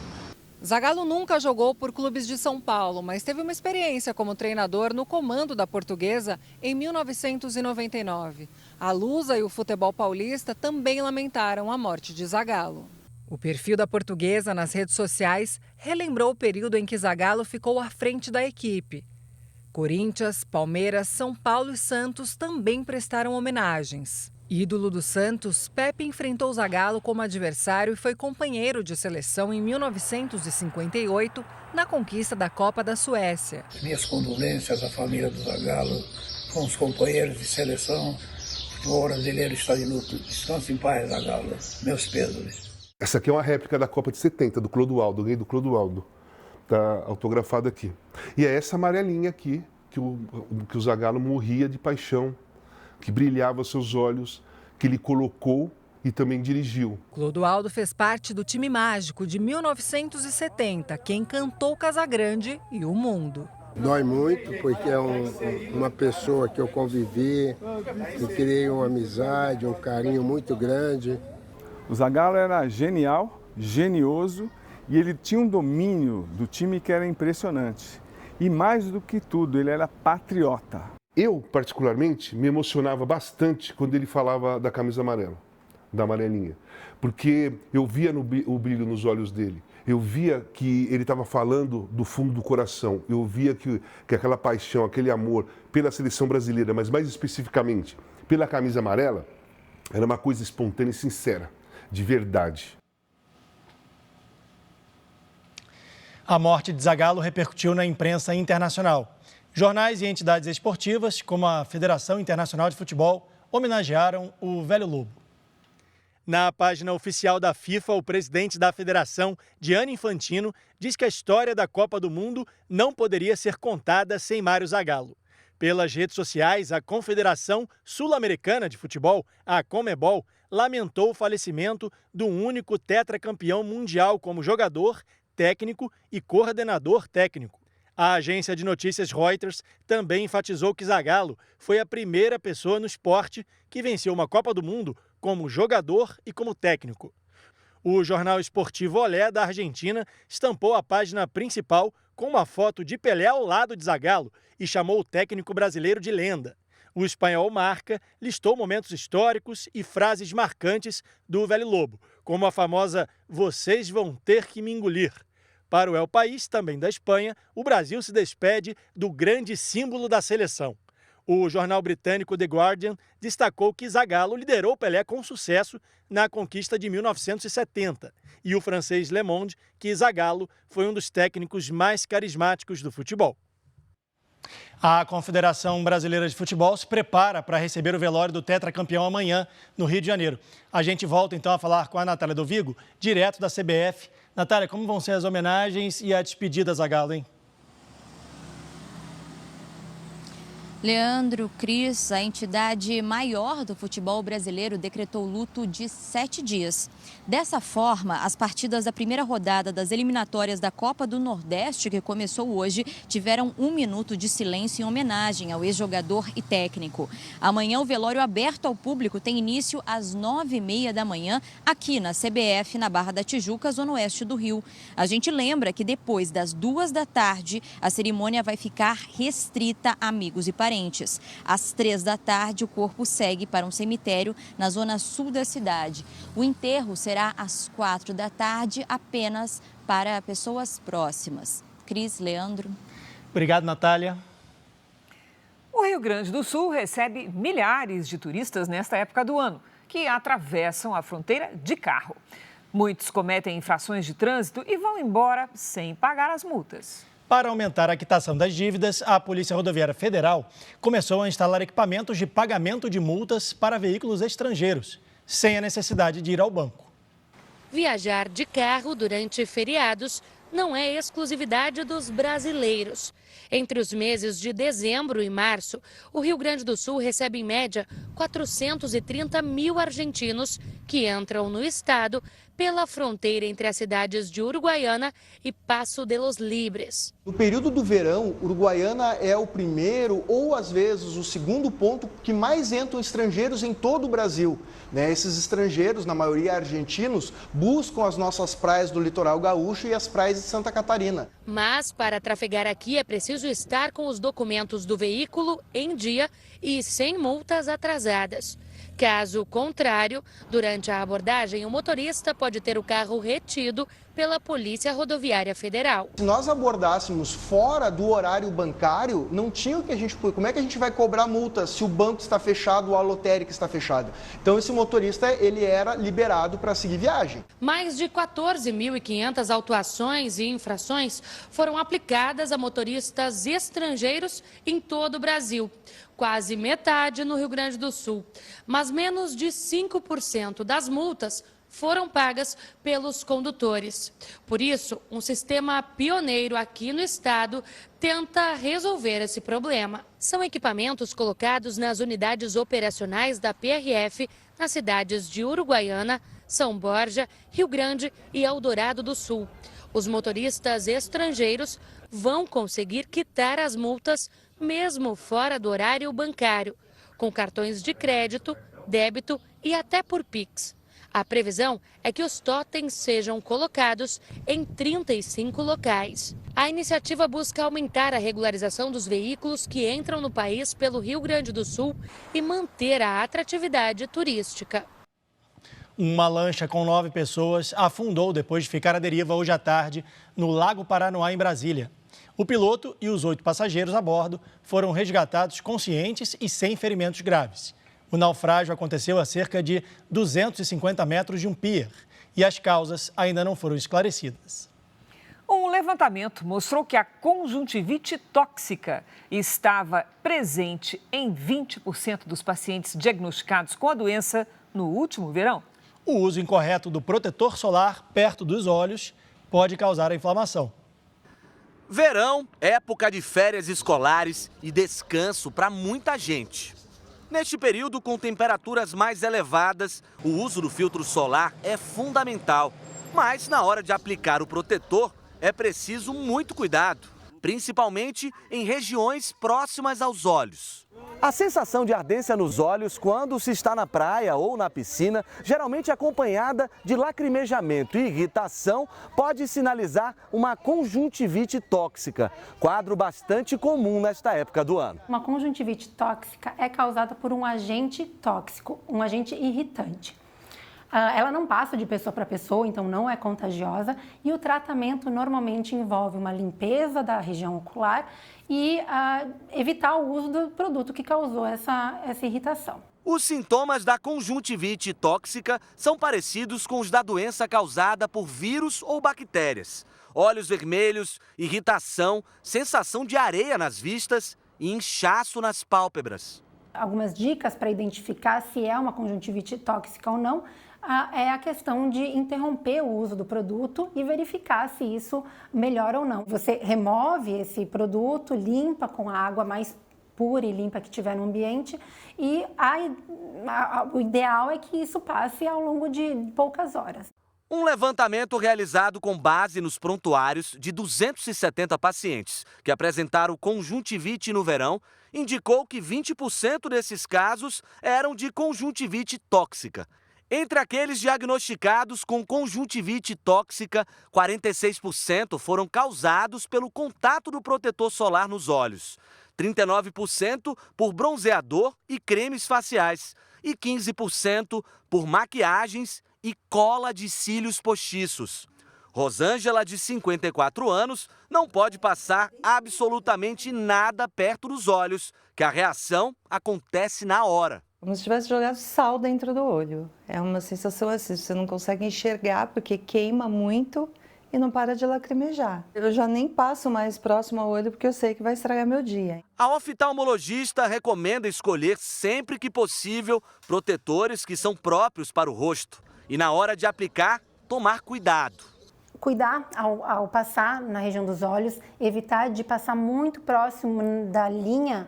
Zagallo nunca jogou por clubes de São Paulo, mas teve uma experiência como treinador no comando da Portuguesa em 1999. A Lusa e o futebol paulista também lamentaram a morte de Zagallo. O perfil da Portuguesa nas redes sociais relembrou o período em que Zagallo ficou à frente da equipe. Corinthians, Palmeiras, São Paulo e Santos também prestaram homenagens. Ídolo do Santos, Pepe enfrentou Zagallo como adversário e foi companheiro de seleção em 1958, na conquista da Copa da Suécia. Minhas condolências à família do Zagallo, com os companheiros de seleção. O futebol brasileiro está de luto. Descanse em paz, Zagallo. Meus pêsames. Essa aqui é uma réplica da Copa de 70, do Clodoaldo, ganhei do Clodoaldo. Está autografado aqui. E é essa amarelinha aqui que o Zagallo morria de paixão, que brilhava seus olhos, que ele colocou e também dirigiu. Clodoaldo fez parte do time mágico de 1970, que encantou Casagrande e o mundo. Dói muito, porque é uma pessoa que eu convivi, que criei uma amizade, um carinho muito grande. O Zagallo era genial, genioso, e ele tinha um domínio do time que era impressionante. E mais do que tudo, ele era patriota. Eu, particularmente, me emocionava bastante quando ele falava da camisa amarela, da amarelinha. Porque eu via o brilho nos olhos dele. Eu via que ele estava falando do fundo do coração. Eu via que aquela paixão, aquele amor pela seleção brasileira, mas mais especificamente pela camisa amarela, era uma coisa espontânea e sincera, de verdade. A morte de Zagallo repercutiu na imprensa internacional. Jornais e entidades esportivas, como a Federação Internacional de Futebol, homenagearam o Velho Lobo. Na página oficial da FIFA, o presidente da federação, Gianni Infantino, diz que a história da Copa do Mundo não poderia ser contada sem Mário Zagallo. Pelas redes sociais, a Confederação Sul-Americana de Futebol, a Conmebol, lamentou o falecimento do único tetracampeão mundial como jogador, técnico e coordenador técnico. A agência de notícias Reuters também enfatizou que Zagallo foi a primeira pessoa no esporte que venceu uma Copa do Mundo como jogador e como técnico. O jornal esportivo Olé da Argentina estampou a página principal com uma foto de Pelé ao lado de Zagallo e chamou o técnico brasileiro de lenda. O espanhol Marca listou momentos históricos e frases marcantes do Velho Lobo, como a famosa "Vocês vão ter que me engolir". Para o El País, também da Espanha, o Brasil se despede do grande símbolo da seleção. O jornal britânico The Guardian destacou que Zagallo liderou Pelé com sucesso na conquista de 1970 e o francês Le Monde que Zagallo foi um dos técnicos mais carismáticos do futebol. A Confederação Brasileira de Futebol se prepara para receber o velório do tetracampeão amanhã no Rio de Janeiro. A gente volta então a falar com a Natália Dovigo, direto da CBF. Natália, como vão ser as homenagens e a despedida, Zagallo, hein? Leandro, Cris, a entidade maior do futebol brasileiro decretou luto de 7 dias. Dessa forma, as partidas da primeira rodada das eliminatórias da Copa do Nordeste, que começou hoje, tiveram 1 minuto de silêncio em homenagem ao ex-jogador e técnico. Amanhã, o velório aberto ao público tem início às 9h30 da manhã, aqui na CBF, na Barra da Tijuca, zona oeste do Rio. A gente lembra que depois das 2 da tarde, a cerimônia vai ficar restrita a amigos e parentes. Às 3 da tarde, o corpo segue para um cemitério na zona sul da cidade. O enterro será às 4 da tarde, apenas para pessoas próximas. Cris, Leandro. Obrigado, Natália. O Rio Grande do Sul recebe milhares de turistas nesta época do ano, que atravessam a fronteira de carro. Muitos cometem infrações de trânsito e vão embora sem pagar as multas. Para aumentar a quitação das dívidas, a Polícia Rodoviária Federal começou a instalar equipamentos de pagamento de multas para veículos estrangeiros, sem a necessidade de ir ao banco. Viajar de carro durante feriados não é exclusividade dos brasileiros. Entre os meses de dezembro e março, o Rio Grande do Sul recebe em média 430 mil argentinos que entram no estado pela fronteira entre as cidades de Uruguaiana e Paso de los Libres. No período do verão, Uruguaiana é o primeiro ou às vezes o segundo ponto que mais entram estrangeiros em todo o Brasil. Esses estrangeiros, na maioria argentinos, buscam as nossas praias do litoral gaúcho e as praias de Santa Catarina. Mas para trafegar aqui é preciso estar com os documentos do veículo em dia e sem multas atrasadas. Caso contrário, durante a abordagem, o motorista pode ter o carro retido pela Polícia Rodoviária Federal. Se nós abordássemos fora do horário bancário, não tinha o que a gente... Como é que a gente vai cobrar multa se o banco está fechado ou a lotérica está fechada? Então esse motorista, ele era liberado para seguir viagem. Mais de 14.500 autuações e infrações foram aplicadas a motoristas estrangeiros em todo o Brasil. Quase metade no Rio Grande do Sul. Mas menos de 5% das multas foram pagas pelos condutores. Por isso, um sistema pioneiro aqui no estado tenta resolver esse problema. São equipamentos colocados nas unidades operacionais da PRF nas cidades de Uruguaiana, São Borja, Rio Grande e Eldorado do Sul. Os motoristas estrangeiros vão conseguir quitar as multas mesmo fora do horário bancário, com cartões de crédito, débito e até por Pix. A previsão é que os totens sejam colocados em 35 locais. A iniciativa busca aumentar a regularização dos veículos que entram no país pelo Rio Grande do Sul e manter a atratividade turística. Uma lancha com 9 pessoas afundou depois de ficar à deriva hoje à tarde no Lago Paranoá, em Brasília. O piloto e os 8 passageiros a bordo foram resgatados conscientes e sem ferimentos graves. O naufrágio aconteceu a cerca de 250 metros de um pier e as causas ainda não foram esclarecidas. Um levantamento mostrou que a conjuntivite tóxica estava presente em 20% dos pacientes diagnosticados com a doença no último verão. O uso incorreto do protetor solar perto dos olhos pode causar a inflamação. Verão, época de férias escolares e descanso para muita gente. Neste período, com temperaturas mais elevadas, o uso do filtro solar é fundamental. Mas na hora de aplicar o protetor, é preciso muito cuidado, principalmente em regiões próximas aos olhos. A sensação de ardência nos olhos quando se está na praia ou na piscina, geralmente acompanhada de lacrimejamento e irritação, pode sinalizar uma conjuntivite tóxica, quadro bastante comum nesta época do ano. Uma conjuntivite tóxica é causada por um agente tóxico, um agente irritante. Ela não passa de pessoa para pessoa, então não é contagiosa, e o tratamento normalmente envolve uma limpeza da região ocular e evitar o uso do produto que causou essa irritação. Os sintomas da conjuntivite tóxica são parecidos com os da doença causada por vírus ou bactérias. Olhos vermelhos, irritação, sensação de areia nas vistas e inchaço nas pálpebras. Algumas dicas para identificar se é uma conjuntivite tóxica ou não é a questão de interromper o uso do produto e verificar se isso melhora ou não. Você remove esse produto, limpa com a água mais pura e limpa que tiver no ambiente e o ideal é que isso passe ao longo de poucas horas. Um levantamento realizado com base nos prontuários de 270 pacientes que apresentaram conjuntivite no verão indicou que 20% desses casos eram de conjuntivite tóxica. Entre aqueles diagnosticados com conjuntivite tóxica, 46% foram causados pelo contato do protetor solar nos olhos, 39% por bronzeador e cremes faciais e 15% por maquiagens e cola de cílios postiços. Rosângela, de 54 anos, não pode passar absolutamente nada perto dos olhos, que a reação acontece na hora. Como se tivesse jogado sal dentro do olho. É uma sensação assim, você não consegue enxergar porque queima muito e não para de lacrimejar. Eu já nem passo mais próximo ao olho porque eu sei que vai estragar meu dia. A oftalmologista recomenda escolher sempre que possível protetores que são próprios para o rosto e na hora de aplicar, tomar cuidado. cuidar ao passar na região dos olhos, evitar de passar muito próximo da linha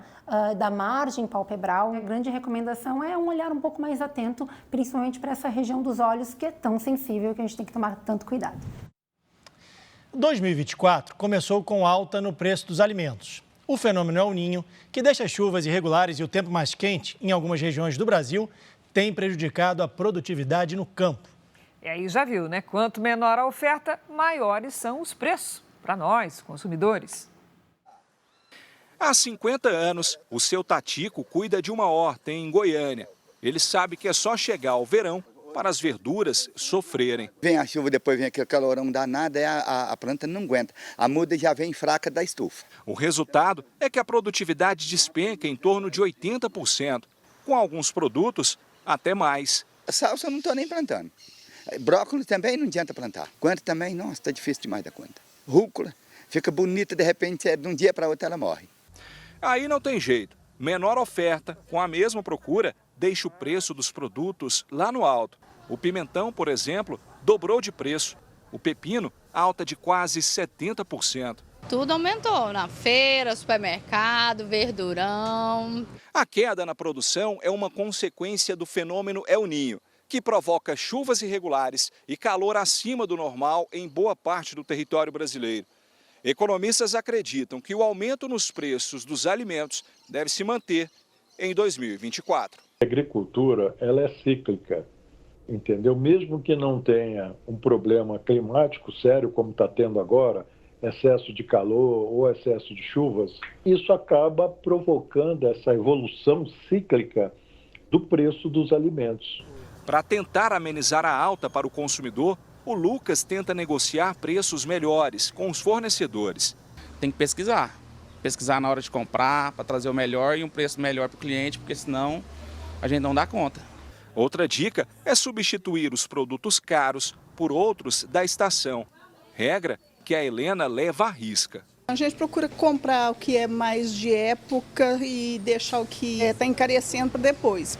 da margem palpebral. A grande recomendação é um olhar um pouco mais atento, principalmente para essa região dos olhos que é tão sensível que a gente tem que tomar tanto cuidado. 2024 começou com alta no preço dos alimentos. O fenômeno El Niño, que deixa chuvas irregulares e o tempo mais quente em algumas regiões do Brasil, tem prejudicado a produtividade no campo. E aí já viu, né? Quanto menor a oferta, maiores são os preços para nós, consumidores. Há 50 anos, o seu Tatico cuida de uma horta em Goiânia. Ele sabe que é só chegar ao verão para as verduras sofrerem. Vem a chuva, depois vem aquele calorão danado, a planta não aguenta. A muda já vem fraca da estufa. O resultado é que a produtividade despenca em torno de 80%. Com alguns produtos, até mais. Salsa eu não estou nem plantando. Brócolis também não adianta plantar. Coentro também, nossa, está difícil demais da conta. Rúcula, fica bonita, de repente, de um dia para outro ela morre. Aí não tem jeito. Menor oferta, com a mesma procura, deixa o preço dos produtos lá no alto. O pimentão, por exemplo, dobrou de preço. O pepino, alta de quase 70%. Tudo aumentou, na feira, supermercado, verdurão. A queda na produção é uma consequência do fenômeno El Niño, que provoca chuvas irregulares e calor acima do normal em boa parte do território brasileiro. Economistas acreditam que o aumento nos preços dos alimentos deve se manter em 2024. A agricultura, ela é cíclica, entendeu? Mesmo que não tenha um problema climático sério como está tendo agora, excesso de calor ou excesso de chuvas, isso acaba provocando essa evolução cíclica do preço dos alimentos. Para tentar amenizar a alta para o consumidor, o Lucas tenta negociar preços melhores com os fornecedores. Tem que pesquisar na hora de comprar, para trazer o melhor e um preço melhor para o cliente, porque senão a gente não dá conta. Outra dica é substituir os produtos caros por outros da estação. Regra que a Helena leva à risca. A gente procura comprar o que é mais de época e deixar o que está encarecendo para depois.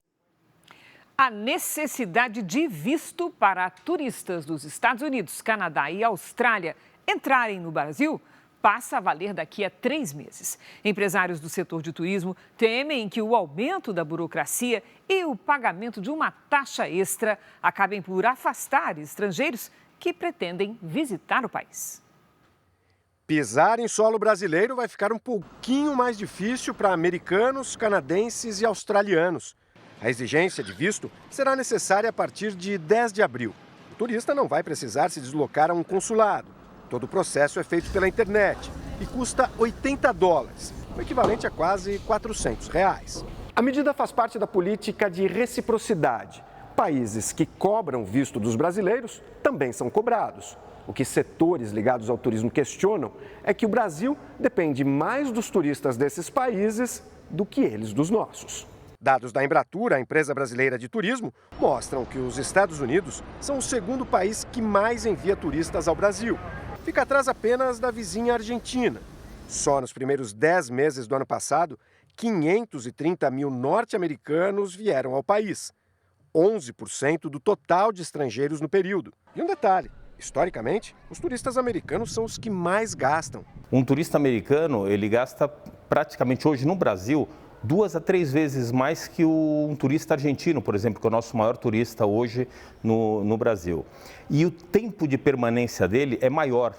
A necessidade de visto para turistas dos Estados Unidos, Canadá e Austrália entrarem no Brasil passa a valer daqui a 3 meses. Empresários do setor de turismo temem que o aumento da burocracia e o pagamento de uma taxa extra acabem por afastar estrangeiros que pretendem visitar o país. Pisar em solo brasileiro vai ficar um pouquinho mais difícil para americanos, canadenses e australianos. A exigência de visto será necessária a partir de 10 de abril. O turista não vai precisar se deslocar a um consulado. Todo o processo é feito pela internet e custa $80, o equivalente a quase R$400. A medida faz parte da política de reciprocidade. Países que cobram visto dos brasileiros também são cobrados. O que setores ligados ao turismo questionam é que o Brasil depende mais dos turistas desses países do que eles dos nossos. Dados da Embratur, a empresa brasileira de turismo, mostram que os Estados Unidos são o segundo país que mais envia turistas ao Brasil. Fica atrás apenas da vizinha Argentina. Só nos primeiros 10 meses do ano passado, 530 mil norte-americanos vieram ao país. 11% do total de estrangeiros no período. E um detalhe. Historicamente, os turistas americanos são os que mais gastam. Um turista americano, ele gasta praticamente hoje no Brasil 2 a 3 vezes mais que um turista argentino, por exemplo, que é o nosso maior turista hoje no Brasil. E o tempo de permanência dele é maior.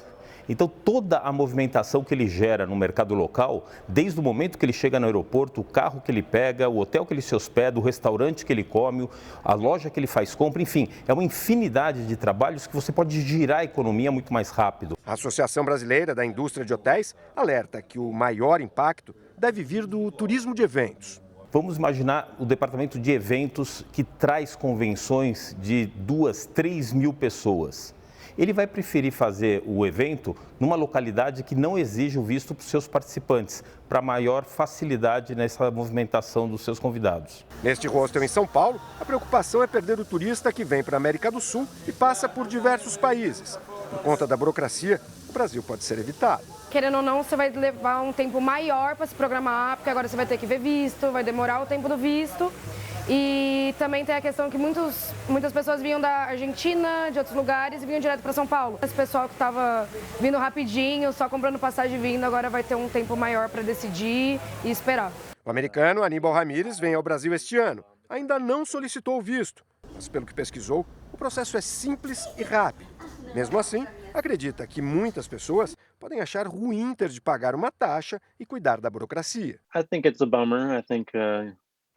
Então, toda a movimentação que ele gera no mercado local, desde o momento que ele chega no aeroporto, o carro que ele pega, o hotel que ele se hospeda, o restaurante que ele come, a loja que ele faz compra, enfim, é uma infinidade de trabalhos que você pode girar a economia muito mais rápido. A Associação Brasileira da Indústria de Hotéis alerta que o maior impacto deve vir do turismo de eventos. Vamos imaginar o departamento de eventos que traz convenções de 2, 3 mil pessoas. Ele vai preferir fazer o evento numa localidade que não exige o visto para os seus participantes, para maior facilidade nessa movimentação dos seus convidados. Neste hostel em São Paulo, a preocupação é perder o turista que vem para a América do Sul e passa por diversos países. Por conta da burocracia, o Brasil pode ser evitado. Querendo ou não, você vai levar um tempo maior para se programar, porque agora você vai ter que ver visto, vai demorar o tempo do visto. E também tem a questão que muitas pessoas vinham da Argentina, de outros lugares, e vinham direto para São Paulo. Esse pessoal que estava vindo rapidinho, só comprando passagem vindo, agora vai ter um tempo maior para decidir e esperar. O americano Aníbal Ramírez vem ao Brasil este ano. Ainda não solicitou o visto, mas pelo que pesquisou, o processo é simples e rápido. Mesmo assim, acredita que muitas pessoas podem achar ruim ter de pagar uma taxa e cuidar da burocracia. I think it's a bummer. I think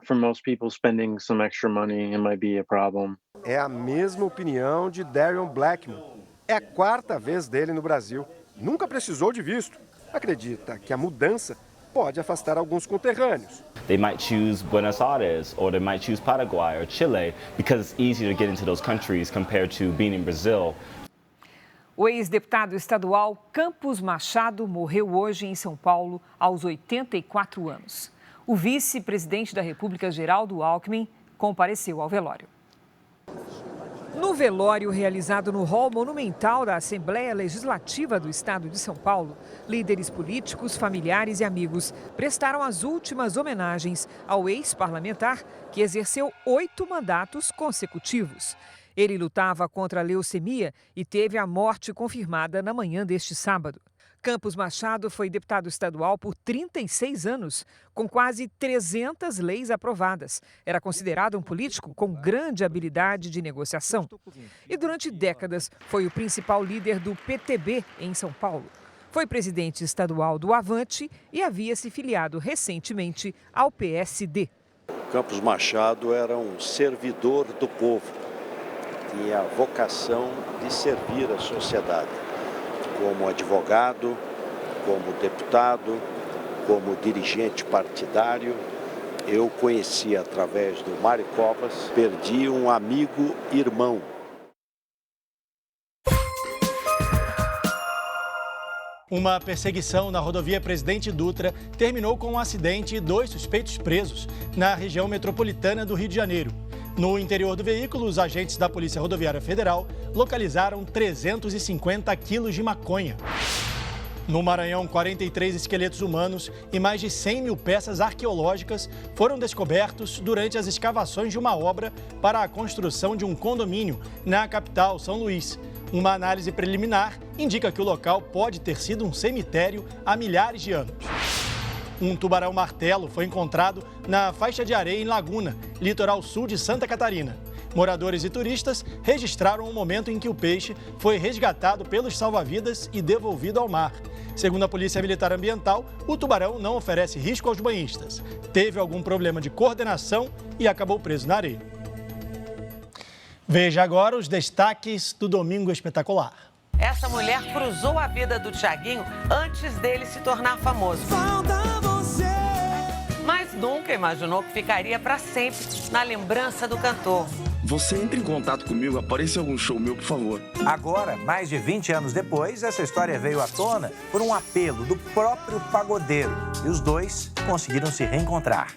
for most people, spending some extra money, it might be a problem. É a mesma opinião de Darion Blackman. É a 4ª vez dele no Brasil. Nunca precisou de visto. Acredita que a mudança pode afastar alguns conterrâneos. They might choose Buenos Aires or they might choose Paraguay or Chile because it's easier to get into those countries compared to being in Brazil. O ex-deputado estadual Campos Machado morreu hoje em São Paulo aos 84 anos. O vice-presidente da República, Geraldo Alckmin, compareceu ao velório. No velório realizado no hall monumental da Assembleia Legislativa do Estado de São Paulo, líderes políticos, familiares e amigos prestaram as últimas homenagens ao ex-parlamentar que exerceu 8 mandatos consecutivos. Ele lutava contra a leucemia e teve a morte confirmada na manhã deste sábado. Campos Machado foi deputado estadual por 36 anos, com quase 300 leis aprovadas. Era considerado um político com grande habilidade de negociação. E durante décadas foi o principal líder do PTB em São Paulo. Foi presidente estadual do Avante e havia se filiado recentemente ao PSD. Campos Machado era um servidor do povo. Tinha a vocação de servir a sociedade. Como advogado, como deputado, como dirigente partidário. Eu conheci através do Mário Covas, perdi um amigo irmão. Uma perseguição na rodovia Presidente Dutra terminou com um acidente e 2 suspeitos presos na região metropolitana do Rio de Janeiro. No interior do veículo, os agentes da Polícia Rodoviária Federal localizaram 350 quilos de maconha. No Maranhão, 43 esqueletos humanos e mais de 100 mil peças arqueológicas foram descobertos durante as escavações de uma obra para a construção de um condomínio na capital, São Luís. Uma análise preliminar indica que o local pode ter sido um cemitério há milhares de anos. Um tubarão-martelo foi encontrado na faixa de areia em Laguna, litoral sul de Santa Catarina. Moradores e turistas registraram o momento em que o peixe foi resgatado pelos salva-vidas e devolvido ao mar. Segundo a Polícia Militar Ambiental, o tubarão não oferece risco aos banhistas. Teve algum problema de coordenação e acabou preso na areia. Veja agora os destaques do Domingo Espetacular. Essa mulher cruzou a vida do Thiaguinho antes dele se tornar famoso. Mas nunca imaginou que ficaria para sempre na lembrança do cantor. Você entre em contato comigo, apareça em algum show meu, por favor. Agora, mais de 20 anos depois, essa história veio à tona por um apelo do próprio pagodeiro. E os dois conseguiram se reencontrar.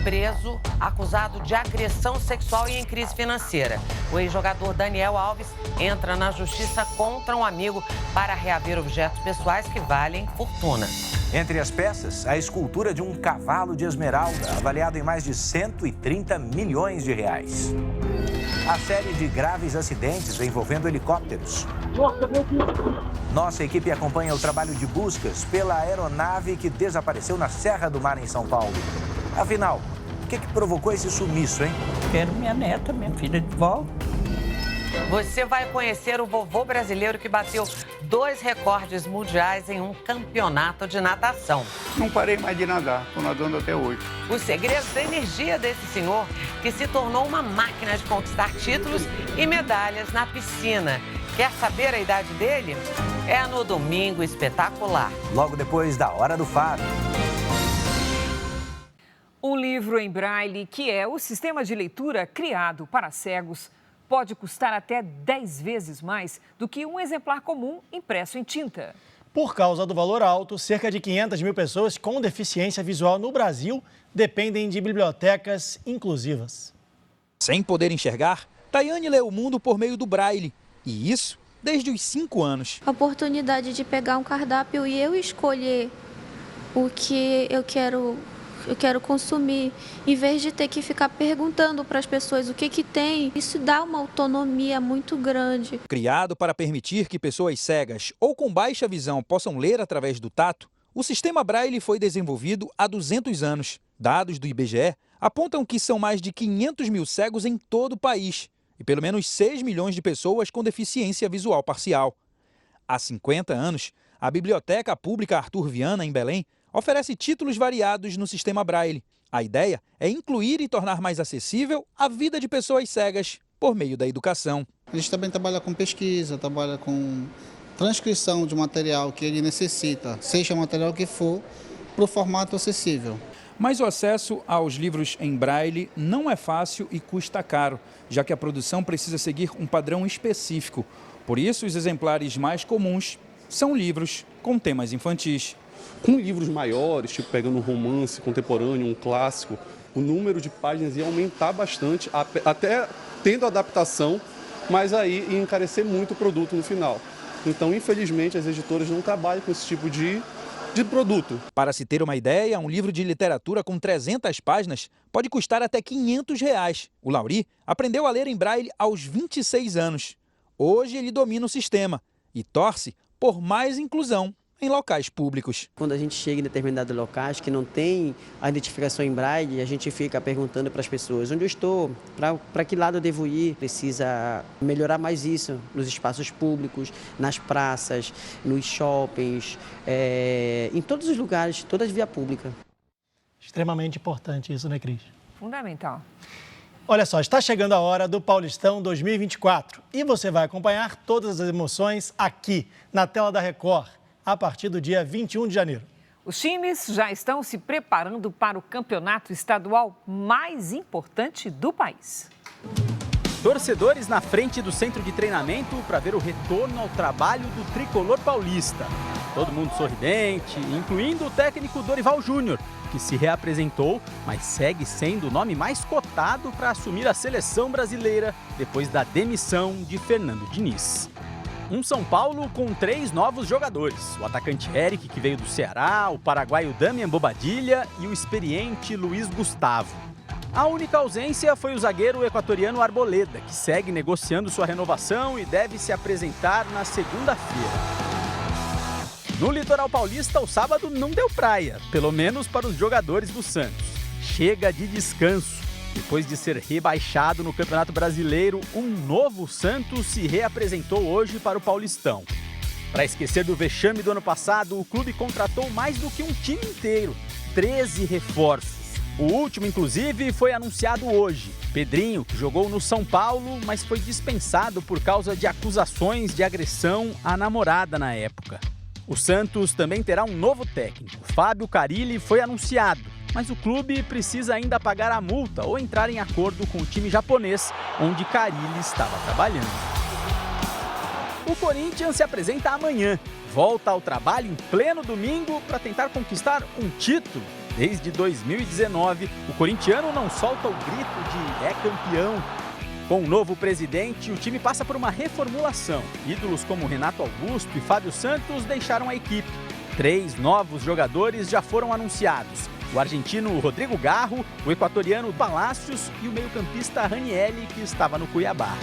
Preso, acusado de agressão sexual e em crise financeira. O ex-jogador Daniel Alves entra na justiça contra um amigo para reaver objetos pessoais que valem fortuna. Entre as peças, a escultura de um cavalo de esmeralda, avaliado em mais de 130 milhões de reais. A série de graves acidentes envolvendo helicópteros. Nossa equipe acompanha o trabalho de buscas pela aeronave que desapareceu na Serra do Mar, em São Paulo. Afinal, o que provocou esse sumiço, hein? Quero minha neta, minha filha de volta. Você vai conhecer o vovô brasileiro que bateu 2 recordes mundiais em um campeonato de natação. Não parei mais de nadar, estou nadando até hoje. Os segredos da energia desse senhor, que se tornou uma máquina de conquistar títulos e medalhas na piscina. Quer saber a idade dele? É no Domingo Espetacular. Logo depois da Hora do Faro. Um livro em braille, que é o sistema de leitura criado para cegos, pode custar até 10 vezes mais do que um exemplar comum impresso em tinta. Por causa do valor alto, cerca de 500 mil pessoas com deficiência visual no Brasil dependem de bibliotecas inclusivas. Sem poder enxergar, Tayane lê o mundo por meio do braille. E isso desde os 5 anos. A oportunidade de pegar um cardápio e eu escolher o que eu quero eu quero consumir, em vez de ter que ficar perguntando para as pessoas o que tem. Isso dá uma autonomia muito grande. Criado para permitir que pessoas cegas ou com baixa visão possam ler através do tato, o sistema Braille foi desenvolvido há 200 anos. Dados do IBGE apontam que são mais de 500 mil cegos em todo o país e pelo menos 6 milhões de pessoas com deficiência visual parcial. Há 50 anos, a Biblioteca Pública Arthur Viana, em Belém, oferece títulos variados no sistema Braille. A ideia é incluir e tornar mais acessível a vida de pessoas cegas por meio da educação. A gente também trabalha com pesquisa, trabalha com transcrição de material que ele necessita, seja o material que for, para o formato acessível. Mas o acesso aos livros em Braille não é fácil e custa caro, já que a produção precisa seguir um padrão específico. Por isso, os exemplares mais comuns são livros com temas infantis. Com livros maiores, tipo pegando um romance contemporâneo, um clássico, o número de páginas ia aumentar bastante, até tendo adaptação, mas aí ia encarecer muito o produto no final. Então, infelizmente, as editoras não trabalham com esse tipo de produto. Para se ter uma ideia, um livro de literatura com 300 páginas pode custar até R$500. O Lauri aprendeu a ler em Braille aos 26 anos. Hoje ele domina o sistema e torce por mais inclusão em locais públicos. Quando a gente chega em determinados locais que não tem a identificação em Braille, a gente fica perguntando para as pessoas onde eu estou, para que lado eu devo ir. Precisa melhorar mais isso nos espaços públicos, nas praças, nos shoppings, em todos os lugares, todas as vias públicas. Extremamente importante isso, né, Cris? Fundamental. Olha só, está chegando a hora do Paulistão 2024 e você vai acompanhar todas as emoções aqui na tela da Record a partir do dia 21 de janeiro. Os times já estão se preparando para o campeonato estadual mais importante do país. Torcedores na frente do centro de treinamento para ver o retorno ao trabalho do tricolor paulista. Todo mundo sorridente, incluindo o técnico Dorival Júnior, que se reapresentou, mas segue sendo o nome mais cotado para assumir a seleção brasileira depois da demissão de Fernando Diniz. Um São Paulo com 3 novos jogadores, o atacante Eric, que veio do Ceará, o paraguaio Damian Bobadilla e o experiente Luiz Gustavo. A única ausência foi o zagueiro equatoriano Arboleda, que segue negociando sua renovação e deve se apresentar na segunda-feira. No litoral paulista, o sábado não deu praia, pelo menos para os jogadores do Santos. Chega de descanso. Depois de ser rebaixado no Campeonato Brasileiro, um novo Santos se reapresentou hoje para o Paulistão. Para esquecer do vexame do ano passado, o clube contratou mais do que um time inteiro, 13 reforços. O último, inclusive, foi anunciado hoje. Pedrinho, que jogou no São Paulo, mas foi dispensado por causa de acusações de agressão à namorada na época. O Santos também terá um novo técnico. Fábio Carille foi anunciado, mas o clube precisa ainda pagar a multa ou entrar em acordo com o time japonês, onde Carille estava trabalhando. O Corinthians se apresenta amanhã. Volta ao trabalho em pleno domingo para tentar conquistar um título. Desde 2019, o corintiano não solta o grito de "é campeão". Com o novo presidente, o time passa por uma reformulação. Ídolos como Renato Augusto e Fábio Santos deixaram a equipe. 3 novos jogadores já foram anunciados. O argentino Rodrigo Garro, o equatoriano Palácios e o meio-campista Ranielli, que estava no Cuiabá.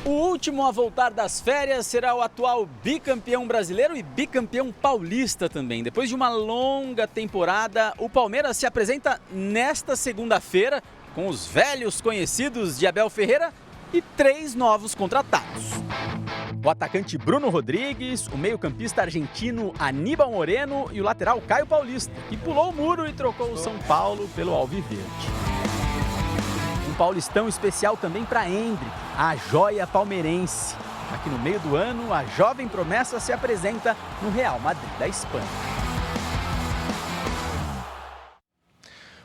O último a voltar das férias será o atual bicampeão brasileiro e bicampeão paulista também. Depois de uma longa temporada, o Palmeiras se apresenta nesta segunda-feira com os velhos conhecidos de Abel Ferreira e 3 novos contratados. O atacante Bruno Rodrigues, o meio-campista argentino Aníbal Moreno e o lateral Caio Paulista, que pulou o muro e trocou o São Paulo pelo Alviverde. Um paulistão especial também para Endrick, a joia palmeirense. Aqui no meio do ano, a jovem promessa se apresenta no Real Madrid da Espanha.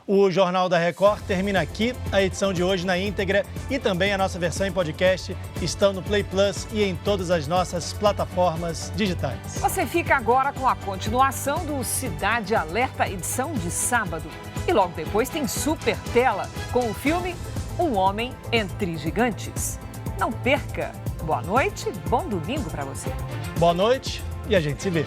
O Jornal da Record termina aqui. A edição de hoje na íntegra e também a nossa versão em podcast estão no Play Plus e em todas as nossas plataformas digitais. Você fica agora com a continuação do Cidade Alerta, edição de sábado. E logo depois tem Super Tela com o filme Um Homem Entre Gigantes. Não perca! Boa noite, bom domingo para você. Boa noite e a gente se vê.